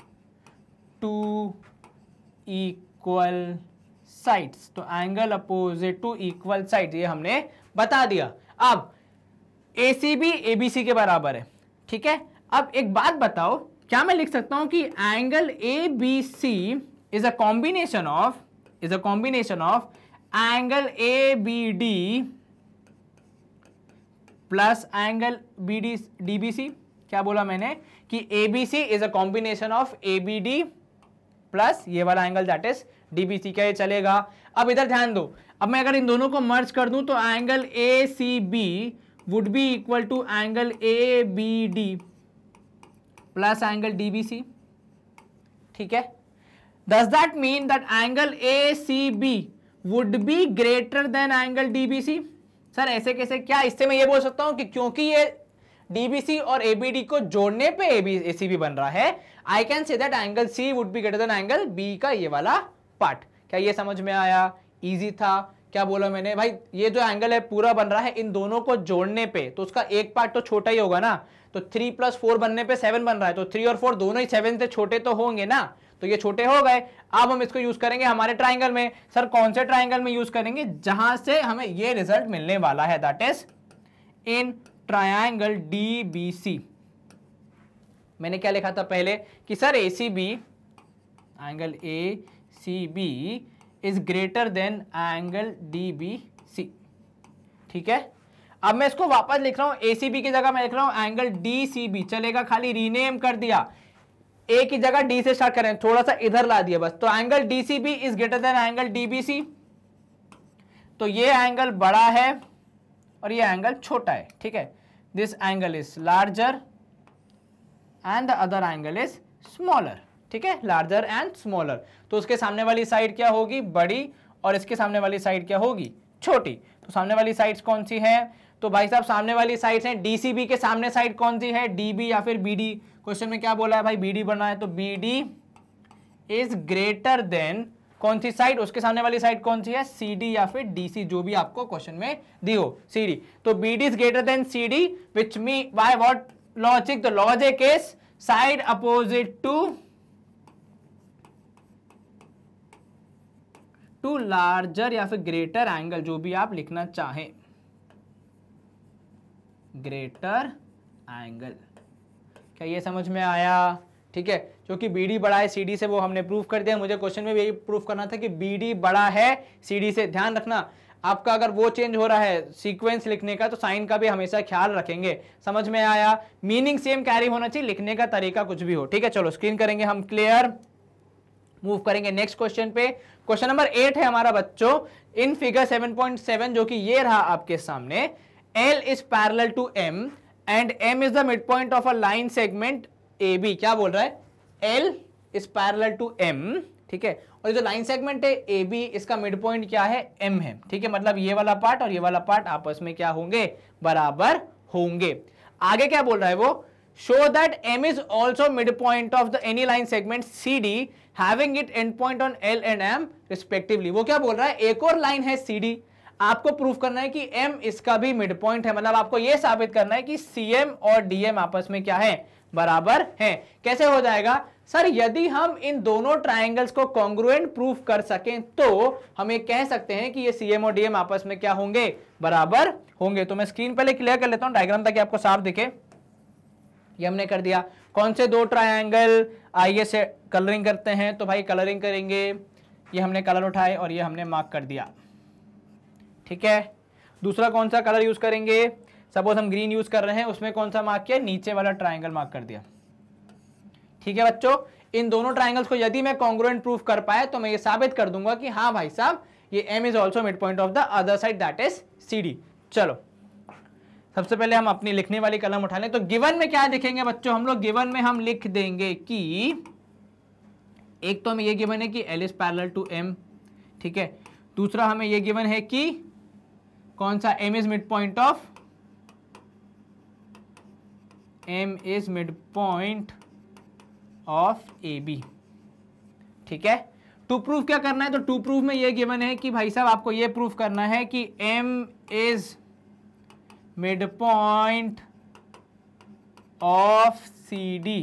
to equal sides, तो angle opposite to equal sides ये हमने बता दिया। अब ACB ABC के बराबर है। ठीक है, अब एक बात बताओ, क्या मैं लिख सकता हूं कि angle ABC is a combination of angle ABD plus angle DBC। क्या बोला मैंने कि ABC is a combination of ABD plus ये वाला एंगल दैट इज DBC। क्या ये चलेगा, अब इधर ध्यान दो, अब मैं अगर इन दोनों को मर्ज कर दूं तो angle ACB would be equal to angle A B D plus angle D B C. ठीक है, does that mean that angle A C B would be greater than angle D B C? Sir ऐसे कैसे, क्या इससे मैं ये बोल सकता हूं कि क्योंकि ये डीबीसी और एबीडी को जोड़ने पे एसीबी बन रहा है, I can say that angle C would be greater than angle B का ये वाला पार्ट। क्या ये समझ में आया? इजी था। क्या बोला मैंने भाई, ये जो एंगल है पूरा बन रहा है इन दोनों को जोड़ने पे, तो उसका एक पार्ट तो छोटा ही होगा ना, तो 3 + 4 बनने पे 7 बन रहा है, तो 3 और 4 दोनों ही 7 से छोटे तो होंगे ना, तो ये छोटे हो गए। अब हम इसको यूज करेंगे हमारे ट्राइंगल में। सर कौन से ट्राइंगल में यूज करेंगे? जहां से हमें ये रिजल्ट मिलने वाला है, that is in triangle DBC. मैंने क्या लिखा था पहले कि sir ACB, angle ACB is greater than angle DBC. ठीक है, अब मैं इसको वापस लिख रहा हूं, एसीबी की जगह मैं लिख रहा हूं एंगल डीसीबी, चलेगा? खाली रीनेम कर दिया, ए की जगह डी से स्टार्ट करें, थोड़ा सा इधर ला दिया बस। तो angle DCB is greater than angle DBC, तो ये एंगल बड़ा है और ये एंगल छोटा है। ठीक है, this angle is larger and the other angle is smaller. ठीक है, लार्जर एंड स्मॉलर, तो उसके सामने वाली साइड क्या होगी? बड़ी, और इसके सामने वाली साइड क्या होगी? छोटी। तो सामने वाली साइड्स कौन सी है? तो भाई साहब सामने वाली साइड्स हैं, डीसीबी के सामने साइड कौन सी है? डीबी या फिर बीडी। क्वेश्चन में क्या बोला है भाई? बीडी बना है, तो बीडी इज ग्रेटर देन कौन सी साइड? उसके सामने वाली साइड कौन सी है? सीडी या फिर डीसी, जो भी आपको क्वेश्चन में दी हो, सीडी। तो BD is greater than CD, which me by what logic? The logic is side opposite to larger या फिर ग्रेटर एंगल, जो भी आप लिखना चाहें, ग्रेटर एंगल। क्या ये समझ में आया? ठीक है, क्योंकि बीडी बड़ा है सीडी से, वो हमने प्रूफ कर दिया। मुझे क्वेश्चन में भी यही प्रूफ करना था कि बीडी बड़ा है सीडी से। ध्यान रखना, आपका अगर वो चेंज हो रहा है सीक्वेंस लिखने का, तो साइन का भी हमेशा ख्याल रखेंगे। समझ में आया? मीनिंग सेम कैरी होना चाहिए, लिखने का तरीका कुछ भी हो। ठीक है, चलो स्क्रीन करेंगे हम क्लियर, मूव करेंगे नेक्स्ट क्वेश्चन पे। क्वेश्चन नंबर 8 है हमारा बच्चों, इन फिगर 7.7, जो कि ये रहा आपके सामने। L is parallel to M and M is the midpoint of a line segment AB। क्या बोल रहा है? L is parallel to M, ठीक है, और ये जो लाइन सेगमेंट है AB, इसका मिड पॉइंट क्या है? M है। ठीक है, मतलब ये वाला पार्ट और ये वाला पार्ट आपस में क्या होंगे? बराबर होंगे। आगे क्या बोल रहा है वो? Show that M is also midpoint of the any line segment CD having it end point on L and M respectively। वो क्या बोल रहा है? एक और लाइन है CD, आपको प्रूफ करना है कि M इसका भी मिड पॉइंट है, मतलब आपको यह साबित करना है कि CM और DM आपस में क्या है? बराबर है। कैसे हो जाएगा? सर यदि हम इन दोनों ट्रायंगल्स को कॉन्ग्रुएंट प्रूफ कर सकें तो हम ये कह सकते हैं कि ये CM और DM आपस में क्या होंगे? बराबर होंगे। तो मैं स्क्रीन पहले क्लियर कर लेता हूं डायग्राम, ताकि आपको साफ दिखे। ये हमने कर दिया। कौन से दो ट्रायंगल? आइए से कलरिंग करते हैं। तो भाई कलरिंग करेंगे, ये हमने कलर उठाए और ये हमने मार्क कर दिया। ठीक है, दूसरा कौन सा कलर यूज करेंगे? सपोज हम ग्रीन यूज कर रहे हैं, उसमें कौन सा मार्क किया? नीचे वाला ट्रायंगल मार्क कर दिया। ठीक है बच्चों, इन दोनों ट्रायंगल्स को यदि मैं कॉन्ग्रुएंट प्रूफ कर पाए तो मैं ये साबित कर दूंगा कि हाँ भाई साहब ये M is also mid point of the other side, that is CD। चलो सबसे पहले हम अपनी लिखने वाली कलम उठा लें। तो गिवन में क्या लिखेंगे बच्चों? हम लोग गिवन में हम लिख देंगे कि एक तो हमें ये गिवन है कि L is parallel to M, ठीक है। दूसरा हमें ये गिवन है कि कौन सा? M is mid point of, M is mid point of AB। ठीक है, टू प्रूफ क्या करना है? तो टू प्रूफ में ये गिवन है कि भाई साहब आपको ये प्रूफ करना है कि M is mid point of CD।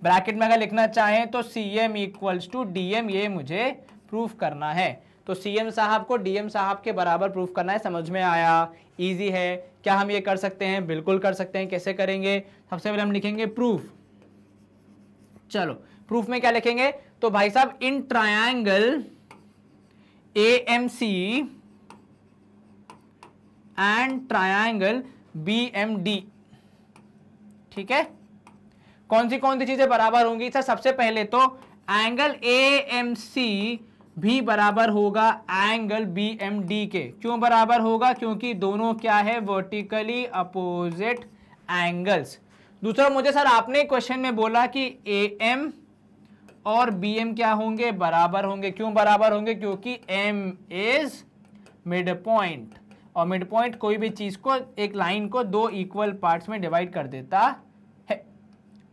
Bracket में अगर लिखना चाहें तो CM इक्वल्स टू DM, ये मुझे प्रूफ करना है। तो CM साहब को DM साहब के बराबर प्रूफ करना है। समझ में आया? इजी है। क्या हम ये कर सकते हैं? बिल्कुल कर सकते हैं। कैसे करेंगे? सबसे पहले हम लिखेंगे प्रूफ। चलो प्रूफ में क्या लिखेंगे? तो भाई साहब in triangle AMC and triangle BMD, ठीक है, कौन सी चीजें बराबर होंगी? सर सबसे पहले तो एंगल AMC भी बराबर होगा एंगल BMD के। क्यों बराबर होगा? क्योंकि दोनों क्या है, वर्टिकली अपोजिट एंगल्स। दूसरा, मुझे सर आपने क्वेश्चन में बोला कि AM और BM क्या होंगे, बराबर होंगे। क्यों बराबर होंगे? क्योंकि M इज मिड पॉइंट, और मिड पॉइंट कोई भी चीज को, एक लाइन को दो इक्वल पार्ट्स में डिवाइड कर देता है।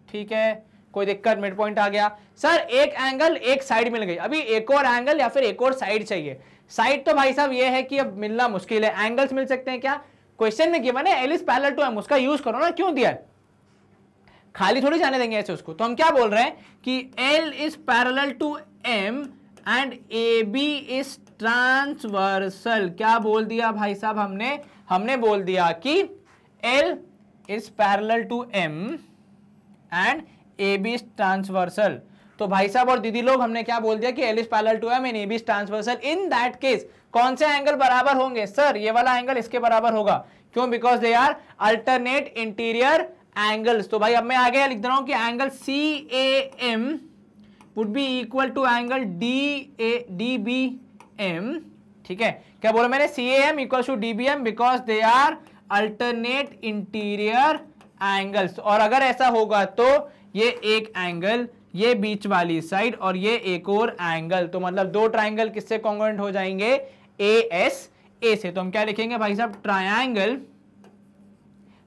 ठीक है, कोई दिक्कत? मिड पॉइंट आ गया। सर एक एंगल एक साइड मिल गई, अभी एक और एंगल या फिर एक और साइड चाहिए। साइड तो भाई साहब ये है कि अब मिलना मुश्किल है, एंगल्स मिल सकते हैं क्या? क्वेश्चन में गिवन है L is parallel to M, उसका यूज करो ना। क्यों दिया है? खाली थोड़ी जाने देंगे ऐसे उसको। तो हम क्या बोल रहे हैं कि L is parallel to M and AB is transversal. क्या बोल दिया भाई साहब हमने बोल दिया कि L is parallel to M and AB is transversal. तो भाई साहब और दीदी लोग, हमने क्या बोल दिया कि L is parallel to M and AB is transversal. In that case कौन से एंगल बराबर होंगे? सर ये वाला एंगल इसके बराबर होगा। क्यों? Because they are alternate interior angles. तो भाई अब मैं आगे लिख दे रहा हूं कि angle CAM would be equal to angle DBM। ठीक है, क्या बोला मैंने? CAM equal to DBM because they are alternate interior angles. और अगर ऐसा होगा तो ये एक एंगल, ये बीच वाली साइड, और ये एक और एंगल, तो मतलब दो ट्राइंगल किससे कॉन्ग्रुएंट हो जाएंगे? ASA से। तो हम क्या लिखेंगे भाई साहब? ट्रायंगल।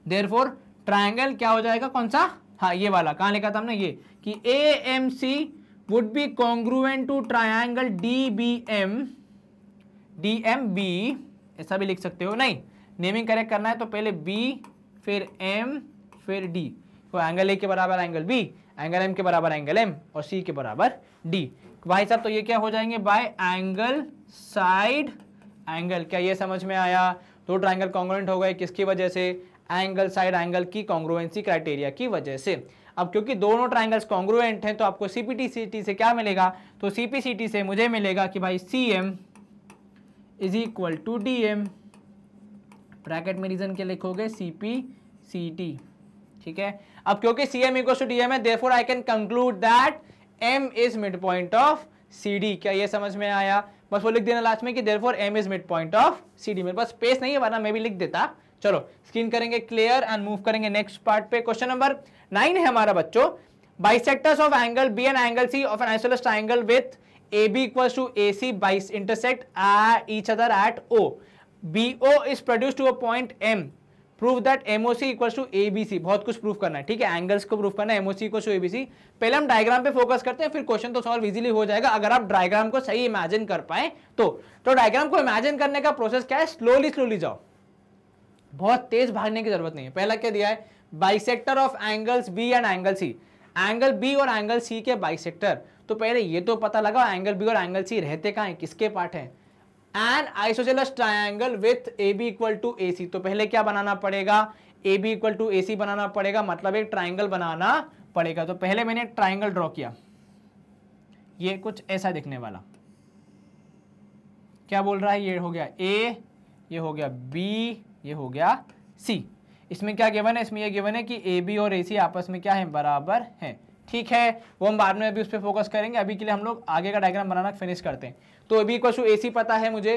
देयरफॉर ट्रायंगल क्या हो जाएगा? कौन सा? हाँ ये वाला। कहां लिखा था हमने? ये कि AMC would be congruent to triangle DMB। ऐसा भी लिख सकते हो। नहीं, नेमिंग करेक्ट करना है तो पहले B फिर M फिर D। तो एंगल A के बराबर एंगल B, एंगल M के बराबर एंगल M, और C के बराबर D। भाई साहब तो ये क्या हो जाएंगे? Bye angle side angle. क्या ये समझ में आया? दो ट्राइंगल कॉन्ग्रुएंट हो गए, किसकी वजह से? एंगल साइड एंगल की कॉन्ग्रुएंसी क्राइटेरिया की वजह से। अब क्योंकि दोनों ट्राइंगल्स कॉन्ग्रुएंट हैं तो आपको CPT से क्या मिलेगा? तो CPCT से मुझे मिलेगा कि भाई CM is equal to DM। Bracket में रीजन के लिखोगे CPCT। ठीक है, अब क्योंकि CM इक्वल टू DM है, therefore I can conclude that M is mid point of CD। क्या ये समझ में आया? बस वो लिख देना लास्ट में कि therefore M is mid point of CD। मेरे पास स्पेस नहीं है, वरना मैं भी लिख देता। चलो स्क्रीन करेंगे क्लियर एंड मूव करेंगे नेक्स्ट पार्ट पे। क्वेश्चन नंबर 9 है हमारा बच्चों। Bisectors of angle B and angle C of an isosceles triangle with AB equals to AC intersect each other at O. BO is produced to a point M. Prove that MOC equals to ABC। बहुत कुछ प्रूफ करना है। ठीक है, एंगल्स को प्रूफ करना है, MOC इक्वल्स टू ABC। पहले हम डायग्राम पे फोकस करते हैं, फिर क्वेश्चन तो सॉल्व इजीली हो जाएगा अगर आप डायग्राम को सही इमेजिन कर पाए तो डायग्राम को इमेजिन करने का प्रोसेस क्या है? स्लोली जाओ, बहुत तेज भागने की जरूरत नहीं है। पहला क्या दिया है? Bisector of angles B and angle C। Angle B और एंगल C के बाइसेक्टर। तो पहले ये तो पता लगा एंगल B और एंगल C रहते कहां हैं, किसके पार्ट हैं? An isosceles triangle with AB equal to AC। तो पहले क्या बनाना पड़ेगा? AB इक्वल टू AC बनाना पड़ेगा, मतलब एक ट्रायंगल बनाना पड़ेगा। तो पहले मैंने एक ट्रायंगल ड्रॉ किया, ये कुछ ऐसा दिखने वाला। क्या बोल रहा है? ये हो गया A, ये हो गया B, ये हो गया C। इसमें क्या गिवन है? इसमें ये गिवन है कि AB और AC आपस में क्या है? बराबर है। ठीक है, वो हम बाद में अभी उस पर फोकस करेंगे। अभी के लिए हम लोग आगे का डायग्राम बनाना फिनिश करते हैं। तो AB इक्वल टू AC पता है मुझे।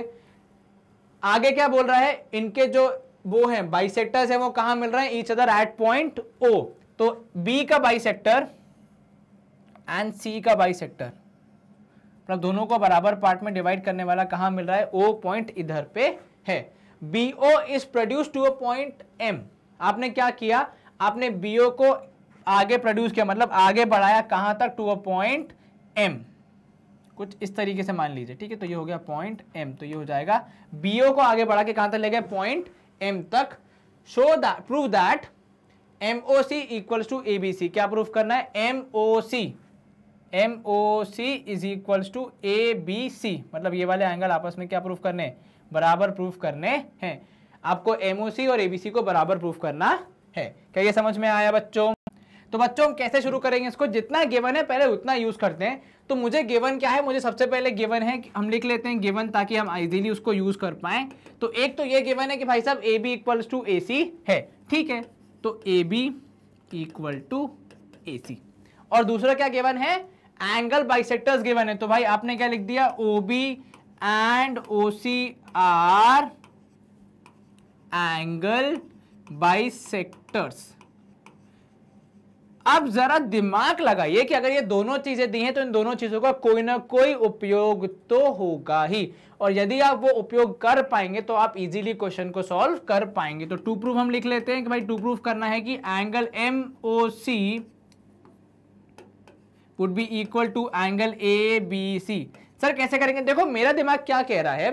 आगे क्या बोल रहा है? इनके जो वो हैं बाइसेक्टर्स हैं वो कहां मिल रहे हैं? Each other at point O। तो B का बाइसेक्टर एंड C का बाइसेक्टर, मतलब दोनों को बराबर पार्ट में डिवाइड करने वाला कहां मिल रहा है? O पॉइंट इधर पे है। BO is produce to a point M। आपने क्या किया? आपने BO को आगे प्रोड्यूस किया, मतलब आगे बढ़ाया कहां तक? To a point M। कुछ इस तरीके से मान लीजिए। ठीक है, तो ये हो गया पॉइंट M। तो ये हो जाएगा BO को आगे बढ़ा के कहां तक ले गए? पॉइंट M तक। Show that, prove that MOC equals to ABC। क्या प्रूफ करना है? MOC is equals to ABC, मतलब ये वाले एंगल आपस में क्या प्रूफ करने? बराबर प्रूफ करने हैं। आपको MOC और ABC को बराबर प्रूफ करना है। क्या ये समझ में आया बच्चों? तो बच्चों हम कैसे शुरू करेंगे इसको? जितना गिवन है पहले उतना यूज करते हैं। तो मुझे गिवन क्या है? मुझे सबसे पहले गिवन है, हम लिख लेते हैं गिवन ताकि हम इजीली उसको यूज कर पाए। तो एक तो ये गिवन है कि भाई साहब AB इक्वल्स टू AC है। ठीक है, तो AB इक्वल टू AC। और दूसरा क्या गिवन है? एंगल बाइसेक्टर्स गिवन है, तो भाई आपने क्या लिख दिया, OB and OC are angle bisectors. अब जरा दिमाग लगाइए कि अगर ये दोनों चीजें दी हैं तो इन दोनों चीजों का कोई ना कोई उपयोग तो होगा ही, और यदि आप वो उपयोग कर पाएंगे तो आप इजीली क्वेश्चन को सॉल्व कर पाएंगे। तो टू प्रूफ हम लिख लेते हैं कि भाई टू प्रूफ करना है कि angle M O C would be equal to angle A B C. Sir कैसे करेंगे, देखो मेरा दिमाग क्या कह रहा है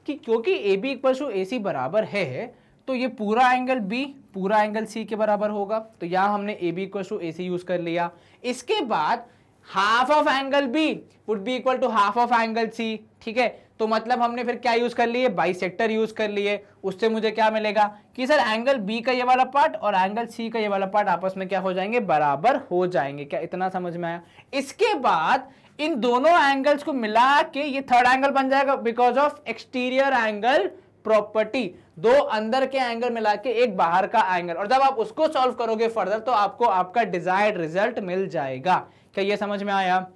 कि क्योंकि A B equal to A C बराबर है तो ये पूरा एंगल बी पूरा एंगल सी के बराबर होगा, तो यहां हमने A B equal to A C use कर लिया। इसके बाद half of angle B would be equal to half of angle C, ठीक है, तो मतलब हमने फिर क्या यूज कर लिए, बाइसेक्टर यूज कर लिए। उससे मुझे क्या मिलेगा कि सर एंगल बी का ये वाला पार्ट और एंगल सी का ये वाला पार्ट आपस में क्या हो जाएंगे, बराबर हो जाएंगे। क्या इतना समझ में आया? इसके बाद इन दोनों एंगल्स को मिला के ये थर्ड एंगल बन जाएगा because of exterior angle property, दो अंदर के एंगल मिला के एक बाहर का एंगल, और जब आप उसको सॉल्व करोगे फर्दर तो आपको आपका डिजायर्ड रिजल्ट मिल जाएगा। क्या ये समझ में आया?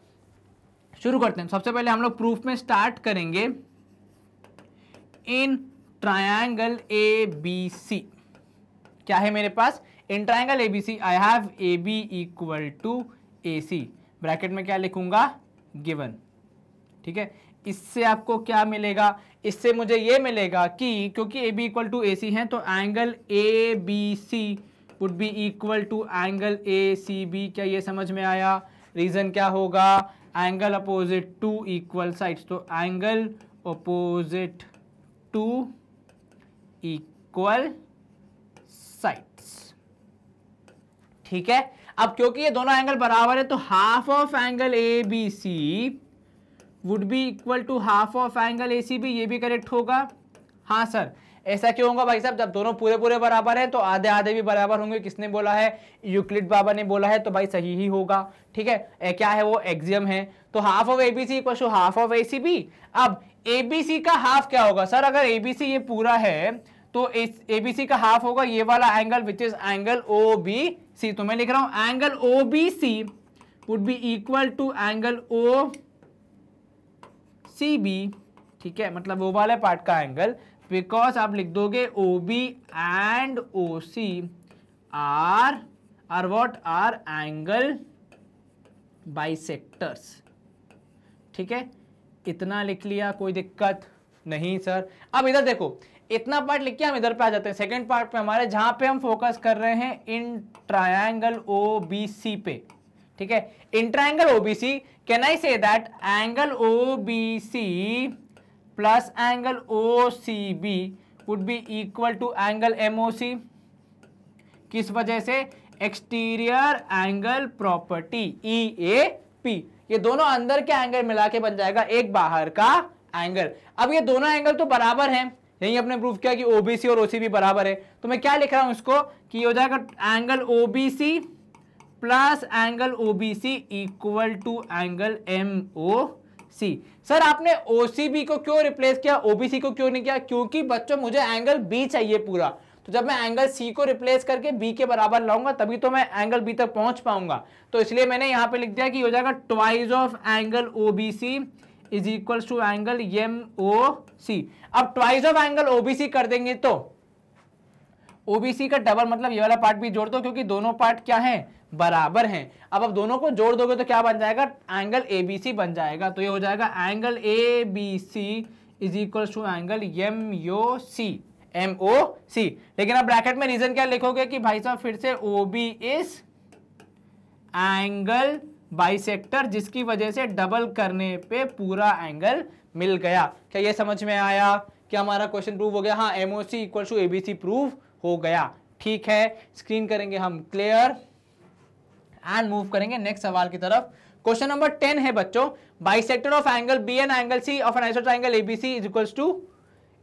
शुरू करते हैं। सबसे पहले हम लोग प्रूफ में स्टार्ट करेंगे। इन ट्रायंगल ए बी सी क्या है मेरे पास, in triangle A B C I have A B equal to A C, bracket में क्या लिखूंगा, गिवन, ठीक है। इससे आपको क्या मिलेगा, इससे मुझे ये मिलेगा कि क्योंकि A B equal to A C है तो angle A B C would be equal to angle A C B. क्या ये समझ में आया? रीजन क्या होगा, angle opposite to equal sides, तो angle opposite to equal sides, ठीक है। अब क्योंकि ये दोनों एंगल बराबर है तो half of angle A B C would be equal to half of angle A C B, ये भी करेक्ट होगा। हाँ सर, ऐसा क्यों होगा भाई साहब, जब दोनों पूरे पूरे बराबर है तो आधे आधे भी बराबर होंगे। किसने बोला है, यूक्लिड बाबा ने बोला है, तो भाई सही ही होगा, ठीक है। क्या है वो, एक्सियम है। तो half of A B C equal to half of A C B. अब ए बी सी का हाफ क्या होगा सर, अगर ए बी सी ये पूरा है तो ए बी सी का हाफ होगा ये वाला angle which is angle O B C. तो मैं लिख रहा हूं angle O B C would be equal to angle O C B, ठीक है, मतलब वो वाले पार्ट का एंगल, बिकॉज आप लिख दोगे O B and O C are what, are angle bisectors, ठीक है। इतना लिख लिया, कोई दिक्कत नहीं सर। अब इधर देखो, इतना पार्ट लिख के हम इधर पे आ जाते हैं सेकंड पार्ट पे हमारे, जहां पे हम फोकस कर रहे हैं इन ट्रायंगल ओ बी सी पे, ठीक है। In triangle O B C can I say that angle O B C plus angle O C B would be equal to angle M O C. किस वजह से, exterior angle property E A P, ये दोनों अंदर के एंगल मिला के बन जाएगा एक बाहर का एंगल। अब ये दोनों एंगल तो बराबर हैं, यही अपने प्रूफ किया कि ओबीसी और ओसीबी बराबर है, तो मैं क्या लिख रहा हूं इसको कि हो जाएगा angle OBC plus angle OBC equal to angle MOC. Sir आपने ओसीबी को क्यों रिप्लेस किया, ओबीसी को क्यों नहीं किया? क्योंकि बच्चों मुझे एंगल बी चाहिए पूरा, तो जब मैं एंगल सी को रिप्लेस करके बी के बराबर लाऊंगा तभी तो मैं एंगल बी तक पहुंच पाऊंगा। तो इसलिए मैंने यहां पे लिख दिया कि हो जाएगा twice of angle OBC is equal to angle MOC. अब ट्वाइस ऑफ एंगल ओबीसी कर देंगे तो ओबीसी का डबल मतलब ये वाला पार्ट भी जोड़ दो, क्योंकि दोनों पार्ट क्या हैं, बराबर हैं। अब दोनों को जोड़ दोगे तो क्या बन जाएगा, एंगल एबीसी बन जाएगा। तो ये हो जाएगा angle ABC is equal to angle MOC. लेकिन अब ब्रैकेट में रीजन क्या लिखोगे कि भाई साहब फिर से ओबी इज एंगल बाइसेक्टर, जिसकी वजह से डबल करने पे पूरा एंगल मिल गया। क्या ये समझ में आया? क्या हमारा क्वेश्चन प्रूव हो गया? हाँ, MOC equal to ABC prove हो गया। ठीक है, स्क्रीन करेंगे हम क्लियर एंड मूव करेंगे नेक्स्ट सवाल की तरफ। क्वेश्चन नंबर 10 है बच्चों, bisector of angle B and angle C of an आइसोट्रायंगल triangle ABC is equals to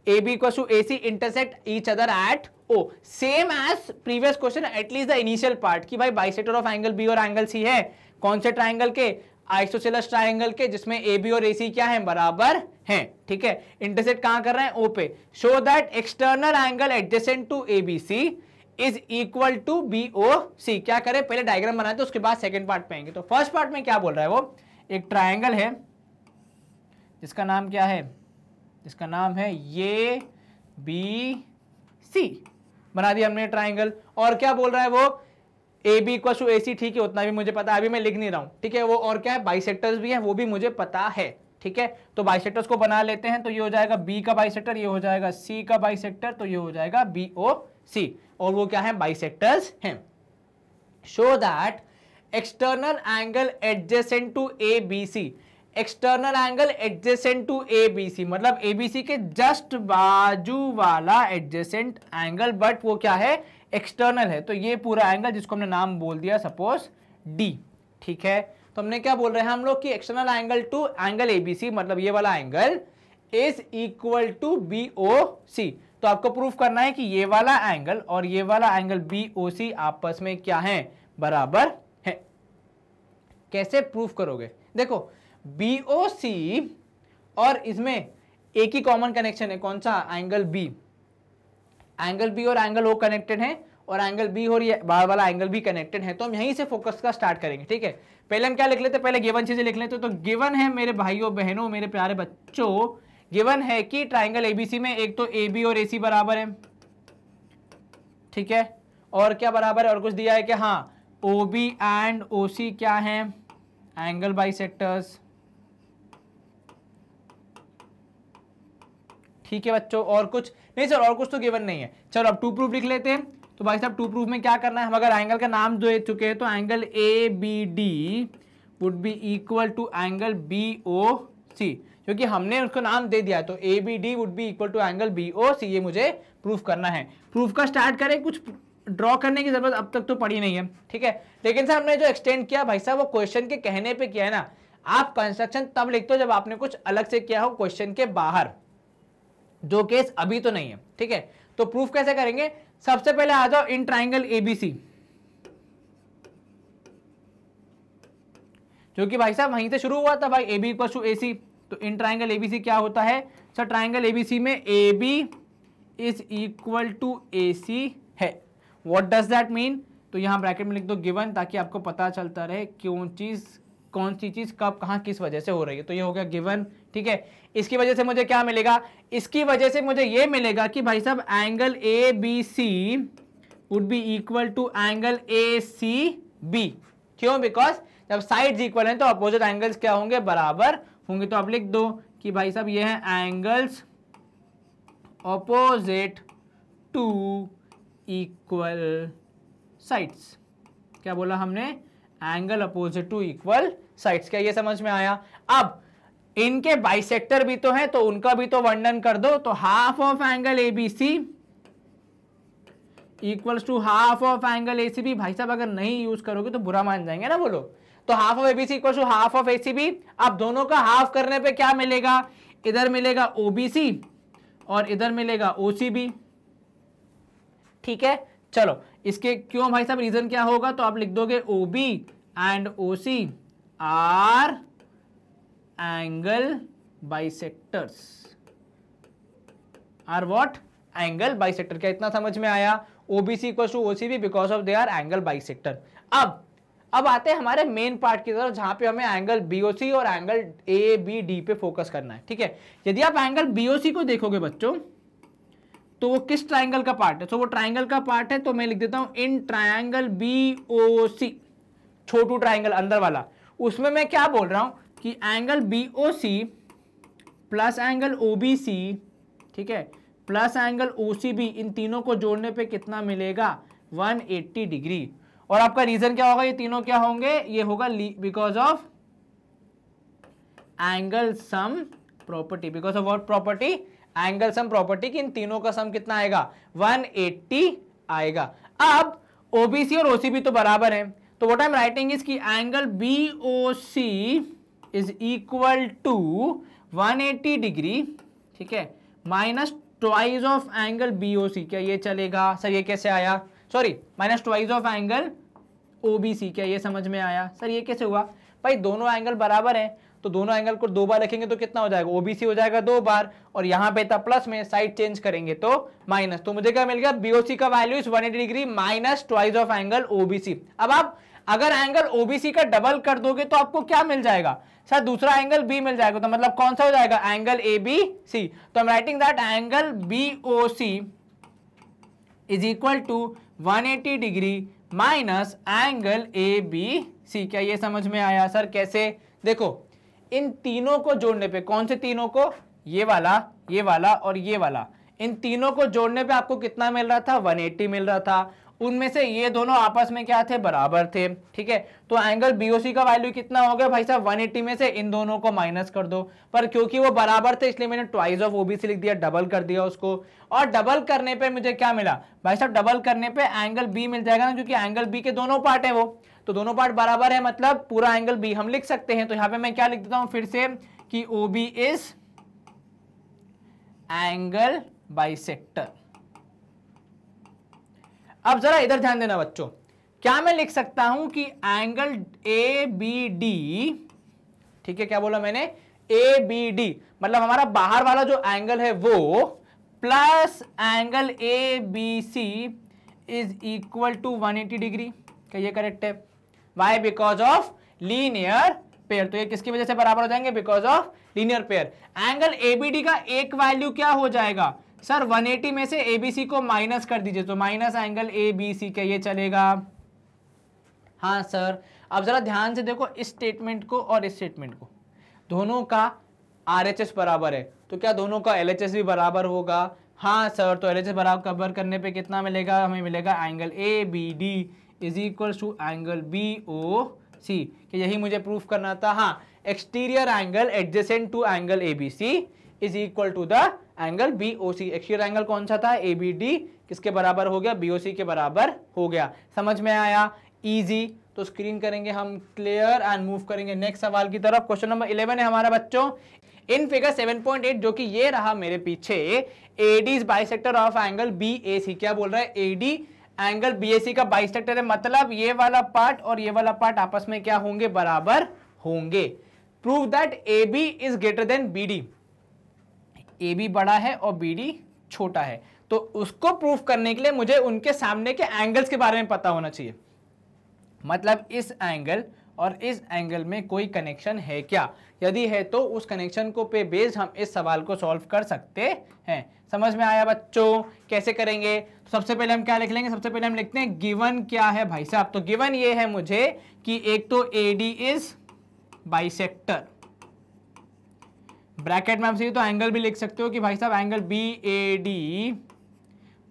AB equals to AC intersect each other at O. Same as previous question, at least the initial part कि भाई बाइसेक्टर ऑफ एंगल B और एंगल C है, कौन से ट्राइंगल के, आइसोसेलेस ट्राइंगल के, जिसमें AB और AC क्या है, बराबर हैं। ठीक है, इंटरसेक्ट कहां कर रहे हैं, O पे। Show that external angle adjacent to ABC is equal to BOC। क्या करें, पहले डायग्राम बनाते उसके बाद सेकंड पार्ट पे आएंगे। तो फर्स्ट पार्ट में क्या बोल रहा है वो, एक ट्रायंगल है जिसका नाम क्या है, जिसका नाम है ये बी सी, बना दिया हमने ट्रायंगल। और क्या बोल रहा है वो, ए बी इक्वल टू ए सी, ठीक है, उतना भी मुझे पता है, अभी मैं लिख नहीं रहा हूं, ठीक है। वो और क्या है, बाइसेक्टर्स भी हैं, वो भी मुझे पता है, ठीक है। तो बाइसेक्टर्स को बना लेते हैं, तो ये हो जाएगा बी का बाइसेक्टर, ये हो जाएगा सी का बाइसेक्टर, तो ये हो जाएगा बी ओ सी, और वो क्या है, बाइसेक्टर्स हैं। Show that external angle adjacent to A B C, external angle adjacent to A B C मतलब ए बी सी के जस्ट बाजू वाला एडजेसेंट एंगल, बट वो क्या है, एक्सटर्नल है। तो ये पूरा एंगल जिसको हमने नाम बोल दिया सपोज डी, ठीक है। तो हमने क्या बोल रहे हैं हम लोग कि external angle to angle ABC मतलब ये वाला angle is equal to B O C. तो आपको प्रूफ करना है कि ये वाला एंगल और ये वाला एंगल बी ओ सी आपस में क्या है, बराबर है। कैसे प्रूफ करोगे, देखो बी ओ सी और इसमें एक ही कॉमन कनेक्शन है, कौन सा, एंगल बी। एंगल बी और एंगल ओ कनेक्टेड है, और एंगल बी और ये बाहर वाला एंगल भी कनेक्टेड है। तो हम यहीं से फोकस का स्टार्ट करेंगे, ठीक है। पहले हम क्या लिख लेते हैं, पहले गिवन चीजें लिख लेते हैं। तो गिवन है मेरे भाइयों बहनों मेरे प्यारे बच्चों, गिवन है कि ट्राइंगल एबीसी में एक तो ए बी और ए सी बराबर है, ठीक है। और क्या बराबर है, और कुछ दिया है कि हाँ ओ बी एंड ओ सी क्या है, एंगल बाइसेक्टर्स, ठीक है बच्चों। और कुछ नहीं सर, और कुछ तो गिवन नहीं है। चलो अब टू प्रूफ लिख लेते हैं। तो भाई साहब टू प्रूफ में क्या करना है, हम अगर एंगल का नाम दे चुके हैं तो angle A B D would be equal to angle B O C, क्योंकि हमने उसको नाम दे दिया है। तो A B D would be equal to angle B O C, ये मुझे प्रूफ करना है। प्रूफ का स्टार्ट करें, कुछ ड्रॉ करने की जरूरत अब तक तो पड़ी नहीं है, ठीक है। लेकिन सर हमने जो एक्सटेंड किया भाई साहब वो क्वेश्चन के कहने पे किया है ना। आप कंस्ट्रक्शन तब लिखते हो जब आपने कुछ अलग से किया हो क्वेश्चन के बाहर, जो केस अभी तो नहीं है, ठीक है। तो प्रूफ कैसे करेंगे, सबसे पहले आ जाओ इन ट्राइंगल एबीसी, जो कि भाई साहब वहीं से शुरू हुआ था भाई, ए बी इक्वल टू ए सी। तो इन ट्राइंगल एबीसी क्या होता है सर, ट्राइंगल एबीसी में A B is equal to A C है। व्हाट डज दैट मीन, तो यहां ब्रैकेट में लिख दो गिवन, ताकि आपको पता चलता रहे कौन सी चीज कब कहां किस वजह से हो रही है। तो ये हो गया गिवन, ठीक है। इसकी वजह से मुझे क्या मिलेगा, इसकी वजह से मुझे ये मिलेगा कि भाई साहब angle A B C would be equal to angle A C B. क्यों, बिकॉज जब साइड्स इक्वल हैं तो अपोजिट एंगल्स क्या होंगे, बराबर होंगे। तो आप लिख दो कि भाई साहब ये है angles opposite to equal sides. क्या बोला हमने, angle opposite to equal sides. क्या ये समझ में आया। अब इनके बाइसेक्टर भी तो हैं, तो उनका भी तो वर्णन कर दो। तो half of angle ABC equals to half of angle ACB. भाई साहब अगर नहीं यूज करोगे तो बुरा मान जाएंगे ना वो लोग। तो half of ABC equals to half of ACB. अब दोनों का हाफ करने पे क्या मिलेगा, इधर मिलेगा ओबीसी और इधर मिलेगा ओसीबी, ठीक है। चलो इसके क्यों भाई साहब रीजन क्या होगा, तो आप लिख दोगे OB and OC are angle bisectors, are what, angle bisector. क्या इतना समझ में आया, OBC equal to OCB because of they are angle bisector. अब आते हैं हमारे मेन पार्ट की तरफ, जहां पे हमें एंगल बीओसी और एंगल ए बी डी पे फोकस करना है, ठीक है। यदि आप एंगल बीओसी को देखोगे बच्चों, तो वो किस ट्राइंगल का पार्ट है, तो वो ट्राइंगल का पार्ट है। तो मैं लिख देता हूं in triangle BOC, Chhotu triangle अंदर वाला, उसमें मैं क्या बोल रहा हूं कि angle BOC plus angle OBC, ठीक है, प्लस एंगल ओसीबी, इन तीनों को जोड़ने पे कितना मिलेगा, 180 डिग्री। और आपका रीजन क्या होगा, ये तीनों क्या होंगे, ये होगा because of angle sum property. Because of what property, angle sum property, कि इन तीनों का सम कितना आएगा, 180 आएगा। अब ओबीसी और ओसीबी तो बराबर है, तो what I am writing is कि angle BOC is equal to 180 degree, ठीक है, minus twice of angle BOC. क्या ये चलेगा सर, ये कैसे आया, sorry minus twice of angle OBC. क्या ये समझ में आया सर, ये कैसे हुआ, भाई दोनों एंगल बराबर हैं, तो दोनों एंगल को दो बार लिखेंगे तो कितना हो जाएगा, ओबीसी हो जाएगा 2 बार, और यहाँ पे था प्लस में, साइड चेंज करेंगे तो माइनस। तो मुझे क्या मिल गया, बीओसी का value is 180 degree minus twice of angle OBC. अब आप अगर एंगल ओबीसी का डबल कर दोगे तो आपको क्या मिल जाएगा, सर दूसरा एंगल बी मिल जाएगा, तो मतलब कौन सा हो जाएगा, एंगल ए बी सी। तो I am writing that angle B O C is equal to 180 degree minus angle A B C. क्या ये समझ में आया सर? कैसे? देखो इन तीनों को जोड़ने पे, कौन से तीनों को, ये वाला और ये वाला, इन तीनों को जोड़ने पे आपको कितना मिल रहा था, 180 मिल रहा था। उनमें से ये दोनों आपस में क्या थे, बराबर थे, ठीक है। तो एंगल बीओसी का वैल्यू कितना हो गया भाई साहब, 180 में से इन दोनों को माइनस कर दो। पर क्योंकि वो बराबर थे इसलिए मैंने ट्वाइस ऑफ ओबीसी लिख दिया, डबल कर दिया उसको। और डबल करने पे मुझे क्या मिला भाई साहब, डबल करने पे एंगल बी मिल जाएगा ना, क्योंकि एंगल बी के दोनों पार्ट है वो, तो दोनों पार्ट बराबर है, मतलब पूरा एंगल बी हम लिख सकते हैं। तो यहाँ पे मैं क्या लिख देता हूँ फिर से कि ओबी इज एंगल बाइसेक्टर। अब जरा इधर ध्यान देना बच्चों, क्या मैं लिख सकता हूं कि एंगल ए बी डी, ठीक है, क्या बोला मैंने, ए बी डी, मतलब हमारा बाहर वाला जो एंगल है वो plus angle A B C is equal to 180 degree. क्या ये करेक्ट है? Why? Because of linear pair. तो ये किसकी वजह से बराबर हो जाएंगे, because of linear pair. Angle ABD का एक वैल्यू क्या हो जाएगा सर, 180 में से एबीसी को माइनस कर दीजिए, तो माइनस एंगल एबीसी। क्या ये चलेगा? हाँ सर। अब जरा ध्यान से देखो इस स्टेटमेंट को और इस स्टेटमेंट को, दोनों का आरएचएस बराबर है, तो क्या दोनों का एलएचएस भी बराबर होगा? हाँ सर। तो एलएचएस बराबर करने पे कितना मिलेगा, हमें मिलेगा angle A B D is equal to angle B O C. कि यही मुझे प्रूफ करना था। हाँ, exterior angle adjacent to angle A B C is equal to the angle B O C. Exterior angle कौन सा था, ए बी डी, किसके बराबर हो गया, बी ओ सी के बराबर हो गया। समझ में आया? इजी। तो स्क्रीन करेंगे हम क्लियर एंड मूव करेंगे नेक्स्ट सवाल की तरफ। क्वेश्चन नंबर 11 है हमारा बच्चों। इन फिगर 7.8 जो कि ये रहा मेरे पीछे, AD is bisector of angle B A C. क्या बोल रहा है, AD angle B A C का बाइसेक्टर है, मतलब ये वाला पार्ट और ये वाला पार्ट आपस में क्या होंगे, बराबर होंगे। Prove that A B is greater than B D. A B बड़ा है और बी डी छोटा है, तो उसको प्रूव करने के लिए मुझे उनके सामने के एंगल्स के बारे में पता होना चाहिए। मतलब इस एंगल और इस एंगल में कोई कनेक्शन है क्या, यदि है तो उस कनेक्शन को पे बेस्ड हम इस सवाल को सॉल्व कर सकते हैं। समझ में आया बच्चों? कैसे करेंगे? तो सबसे पहले हम क्या लिख लेंगे, सबसे पहले हम लिखते हैं गिवन क्या है भाई साहब। तो गिवन ये है मुझे कि एक तो एडी इज बाइसेक्टर, ब्रैकेट में आप चाहिए तो एंगल भी लिख सकते हो कि भाई साहब angle B A D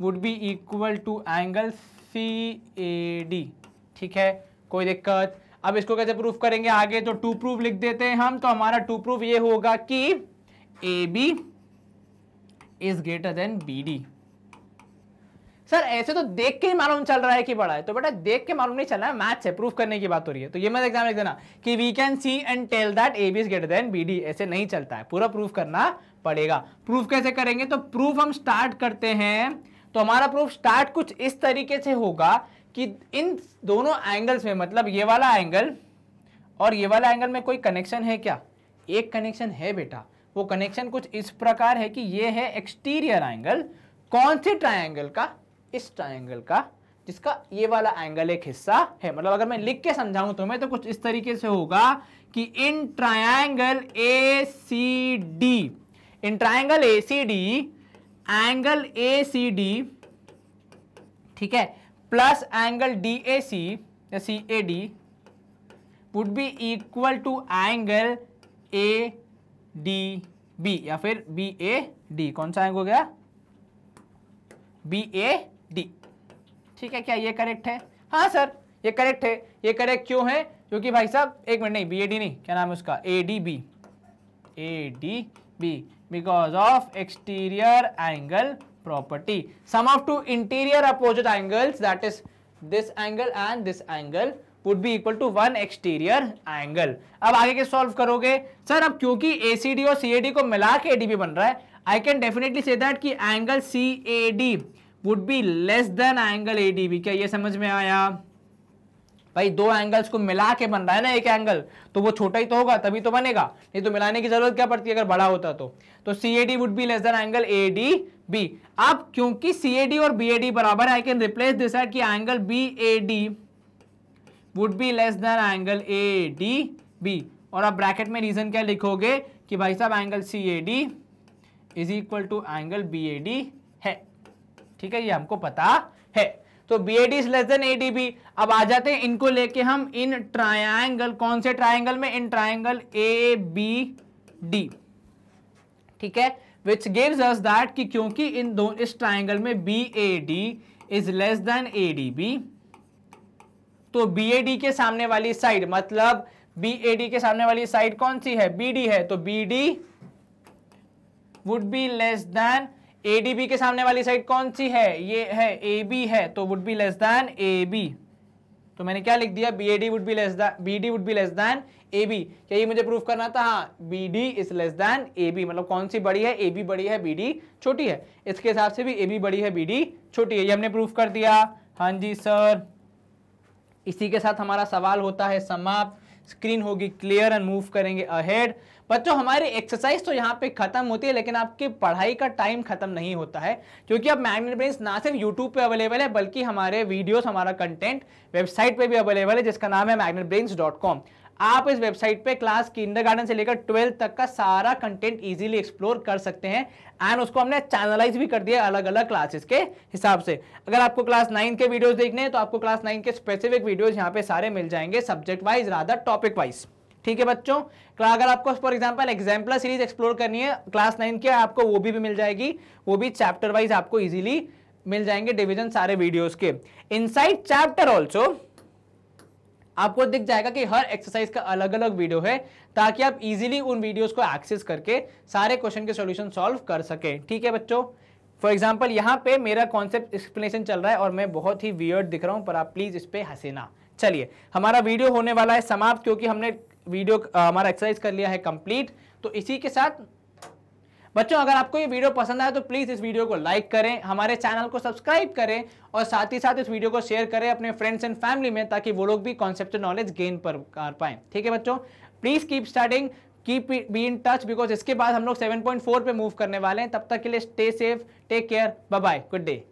would be equal to angle C A D. ठीक है, कोई दिक्कत? अब इसको कैसे प्रूफ करेंगे आगे, तो टू प्रूफ लिख देते हैं हम। तो हमारा टू प्रूफ ये होगा कि A B is greater than B D. Sir ऐसे तो देख के ही मालूम चल रहा है कि बड़ा है, तो बेटा देख के मालूम नहीं चल रहा है, मैथ से प्रूफ करने की बात हो रही है। तो ये मत एग्जाम लिख देना कि we can see and tell that A B is greater than B D, ऐसे नहीं चलता है, पूरा प्रूफ करना पड़ेगा। प्रूफ कैसे करेंगे, तो प्रूफ हम स्टार्ट करते हैं। तो हमारा प्रूफ स्टार्ट कुछ इस तरीके से होगा कि इन दोनों एंगल्स में, मतलब ये वाला एंगल और ये वाला एंगल में कोई कनेक्शन है क्या? एक कनेक्शन है बेटा। वो कनेक्शन कुछ इस प्रकार है कि ये है एक्सटीरियर एंगल, कौन से ट्रायंगल का, इस ट्रायंगल का, जिसका ये वाला एंगल एक हिस्सा है। मतलब अगर मैं लिख के समझाऊं तो मैं तो कुछ इस तरीके से होगा कि in triangle A C D, in triangle A C D, angle A C D, ठीक है, plus angle D A C या C A D would be equal to angle A D B या फिर बी ए डी। कौन सा एंगल हो गया, बी ए डी। ठीक है, क्या ये करेक्ट है? हाँ सर ये करेक्ट है। ये करेक्ट क्यों है? क्योंकि भाई साहब एक मिनट, नहीं बी ए डी नहीं, क्या नाम है उसका, A D B, A D B, because of exterior angle property. Sum of two interior opposite angles, that is this angle and this angle, would be equal to one exterior angle. अब आगे के सॉल्व करोगे सर? अब क्योंकि ACD और CAD को मिला के ADB बन रहा है, I can definitely say that कि angle CAD would be less than angle ADB। क्या ये समझ में आया भाई? दो एंगल्स को मिला के बन रहा है ना एक एंगल, तो वो छोटा ही तो होगा तभी तो बनेगा, नहीं तो मिलाने की जरूरत क्या पड़ती है अगर बड़ा होता तो। CAD would be less than angle ADB। अब क्योंकि CAD और BAD बराबर है, I can replace this at कि angle BAD would be less than angle ADB। और आप ब्रैकेट में रीजन क्या लिखोगे कि भाई साहब angle CAD is equal to angle BAD है। ठीक है, ये हमको पता है। तो BAD is less then ADB। अब आ जाते हैं इनको लेके हम इन ट्रायंगल, कौन से ट्रायंगल में, इन ट्रायंगल ABD। ठीक है, विच गिव्स अस दैट कि क्योंकि इस ट्रायंगल में BAD is less then ADB, तो BAD के सामने वाली साइड, मतलब BAD के सामने वाली साइड कौन सी है, BD है, तो BD would be less then ADB के सामने वाली साइड कौन सी है, ये है AB है, तो would be less then AB। तो मैंने क्या लिख दिया, BD would be less then AB। क्या ये मुझे प्रूफ करना था, हाँ, BD is less then AB, मतलब कौन सी बड़ी है, AB बड़ी है, BD छोटी है। इसके हिसाब से भी AB बड़ी है, BD छोटी है, ये हमने प्रूफ कर दिया। हाँ जी सर, इसी के साथ हमारा सवाल होता है समाप्त। स्क्रीन होगी क्लियर एंड मूव करेंगे अहेड। बच्चों हमारी एक्सरसाइज तो यहाँ पे खत्म होती है, लेकिन आपकी पढ़ाई का टाइम खत्म नहीं होता है, क्योंकि अब मैग्नेट ब्रेन्स ना सिर्फ यूट्यूब पे अवेलेबल है, बल्कि हमारे वीडियोस, हमारा कंटेंट वेबसाइट पे भी अवेलेबल है, जिसका नाम है magnetbrains.com। आप इस वेबसाइट पे क्लास किंडरगार्टन से लेकर 12th तक का सारा कंटेंट इजीली एक्सप्लोर कर सकते हैं, एंड उसको हमने चैनलाइज भी कर दिया अलग अलग क्लासेस के हिसाब से। अगर आपको क्लास 9 के वीडियोस देखने हैं तो आपको क्लास 9 के स्पेसिफिक वीडियोस यहाँ पे सारे मिल जाएंगे, subject wise rather topic wise. ठीक है बच्चों, अगर आपको for example exemplar series explore करनी है क्लास 9 की, आपको वो भी मिल जाएगी, वो भी चैप्टर वाइज आपको इजीली मिल जाएंगे डिवीजन सारे वीडियोस के। इनसाइड चैप्टर ऑल्सो आपको दिख जाएगा कि हर एक्सरसाइज का अलग अलग वीडियो है, ताकि आप इजीली उन वीडियोस को एक्सेस करके सारे क्वेश्चन के सॉल्यूशन सॉल्व कर सके। ठीक है बच्चों, फॉर एग्जांपल यहाँ पे मेरा कॉन्सेप्ट एक्सप्लेनेशन चल रहा है और मैं बहुत ही वियर्ड दिख रहा हूँ, पर आप प्लीज इस पे हंसे ना। चलिए, हमारा वीडियो होने वाला है समाप्त, क्योंकि हमने वीडियो हमारा एक्सरसाइज कर लिया है कंप्लीट। तो इसी के साथ बच्चों, अगर आपको ये वीडियो पसंद आया तो प्लीज इस वीडियो को लाइक करें, हमारे चैनल को सब्सक्राइब करें, और साथ ही साथ इस वीडियो को शेयर करें अपने फ्रेंड्स एंड फैमिली में, ताकि वो लोग भी कॉन्सेप्चुअल नॉलेज गेन कर पाएं। ठीक है बच्चों, please keep studying, keep be in touch, because इसके बाद हम लोग 7.4 पे मूव करने वाले हैं। तब तक के लिए stay safe, take care, bye bye, good day.